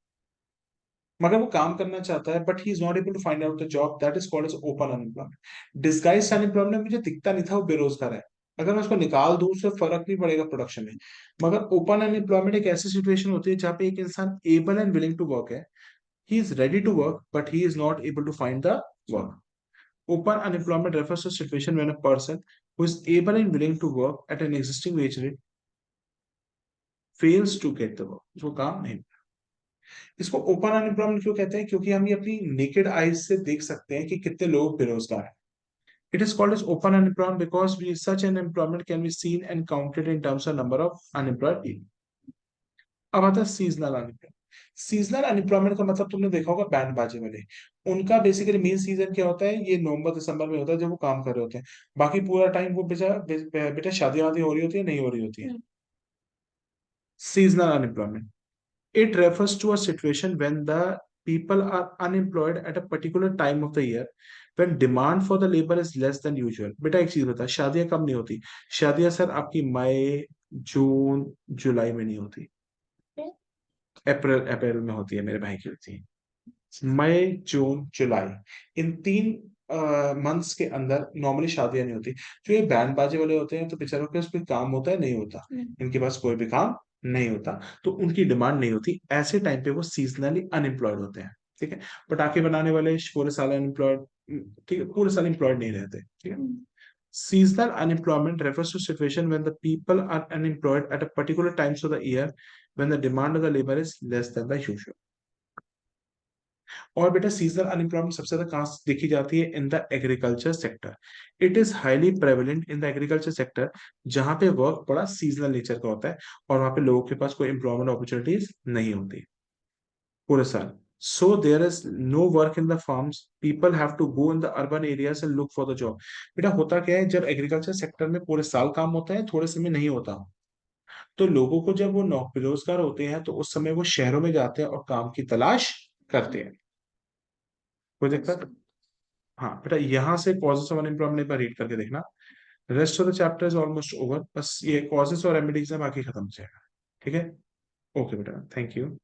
मगर वो काम करना चाहता है but he is not able to find out the job, that is called as open unemployment. Disguised unemployment मुझे दिखता नहीं था वो बेरोजगार है, अगर मैं उसको निकाल दूं उससे फर्क नहीं पड़ेगा प्रोडक्शन में। मगर ओपन अनएम्प्लॉयमेंट एक ऐसी सिचुएशन होती है जहां पे एक इंसान able and willing to work है, he is ready to work but he is not able to find the work. Open unemployment refers to a situation when a person who is able and willing to work at an existing wage rate fails to get the work, उसको काम नहीं। इसको open unemployment क्यों कहते हैं, क्योंकि हम ये अपनी नेकेड आईज से देख सकते हैं कि कितने लोग बेरोजगार हैं। It is called as open unemployment because such unemployment can be seen and counted in terms of number of unemployed people. अब आता है सीजनल अनएम्प्लॉयमेंट। सीजनल अनएम्प्लॉयमेंट का मतलब तुमने देखा होगा बैंड बाजे वाले, उनका बेसिकली मेन सीजन क्या होता है, ये नवंबर दिसंबर में होता है जब वो काम कर रहे होते हैं, बाकी पूरा टाइम वो बेटा शादी वादी हो रही होती है, नहीं हो रही होती है। Seasonal unemployment, it refers to a situation when the people are unemployed at a particular time of the year when demand for the labor is less than usual। बेटा एक चीज बता, शादियां कब नहीं होती? शादियां सर आपकी मई, जून, जुलाई में नहीं होती, अप्रैल अप्रैल में होती है, मेरे भाई की होती है। मई, जून, जुलाई, इन तीन मंथ्स के अंदर नॉर्मली शादियां नहीं होती। जो ये बैंड बाजे वाले होते हैं तो बेचारों के पास कोई काम होता है, नहीं होता, इनके पास कोई भी काम नहीं होता, तो उनकी डिमांड नहीं होती, ऐसे टाइम पे वो सीजनली अनएम्प्लॉयड होते हैं। ठीक है, पटाखे बनाने वाले पूरे साल अनएम्प्लॉयड, ठीक है, पूरे साल एम्प्लॉयड नहीं रहते। ठीक है, seasonal unemployment refers to situation when the people are unemployed at a particular times of the year when the demand of the labor is less than the usual। और बेटा सीजनल अनएम्प्लॉयमेंट सबसे ज्यादा कहां देखी जाती है? In the agriculture sector. It is highly prevalent in the agriculture sector, जहां पे वर्क बड़ा सीजनल नेचर का होता है और वहां पे लोगों के पास कोई एम्प्लॉयमेंट अपॉर्चुनिटीज नहीं होती पूरे साल। So there is no work in the farms, people have to go in the urban areas and look for the job. बेटा होता क्या है, जब एग्रीकल्चर सेक्टर में पूरे साल काम होता है, थोड़े समय नहीं होता, तो लोगों को जब वो बेरोजगार होते हैं तो उस समय वो शहरों में जाते हैं और काम की तलाश करते हैं। कोई दिक्कत? हाँ बेटा, यहाँ से कॉजेस ऑफ अनएम्प्लॉयमेंट एक बार रीड करके देखना, rest of the chapter is almost over, बस ये कॉजेस और रेमेडीज है, बाकी खत्म हो जाएगा। ठीक है, ओके बेटा, थैंक यू।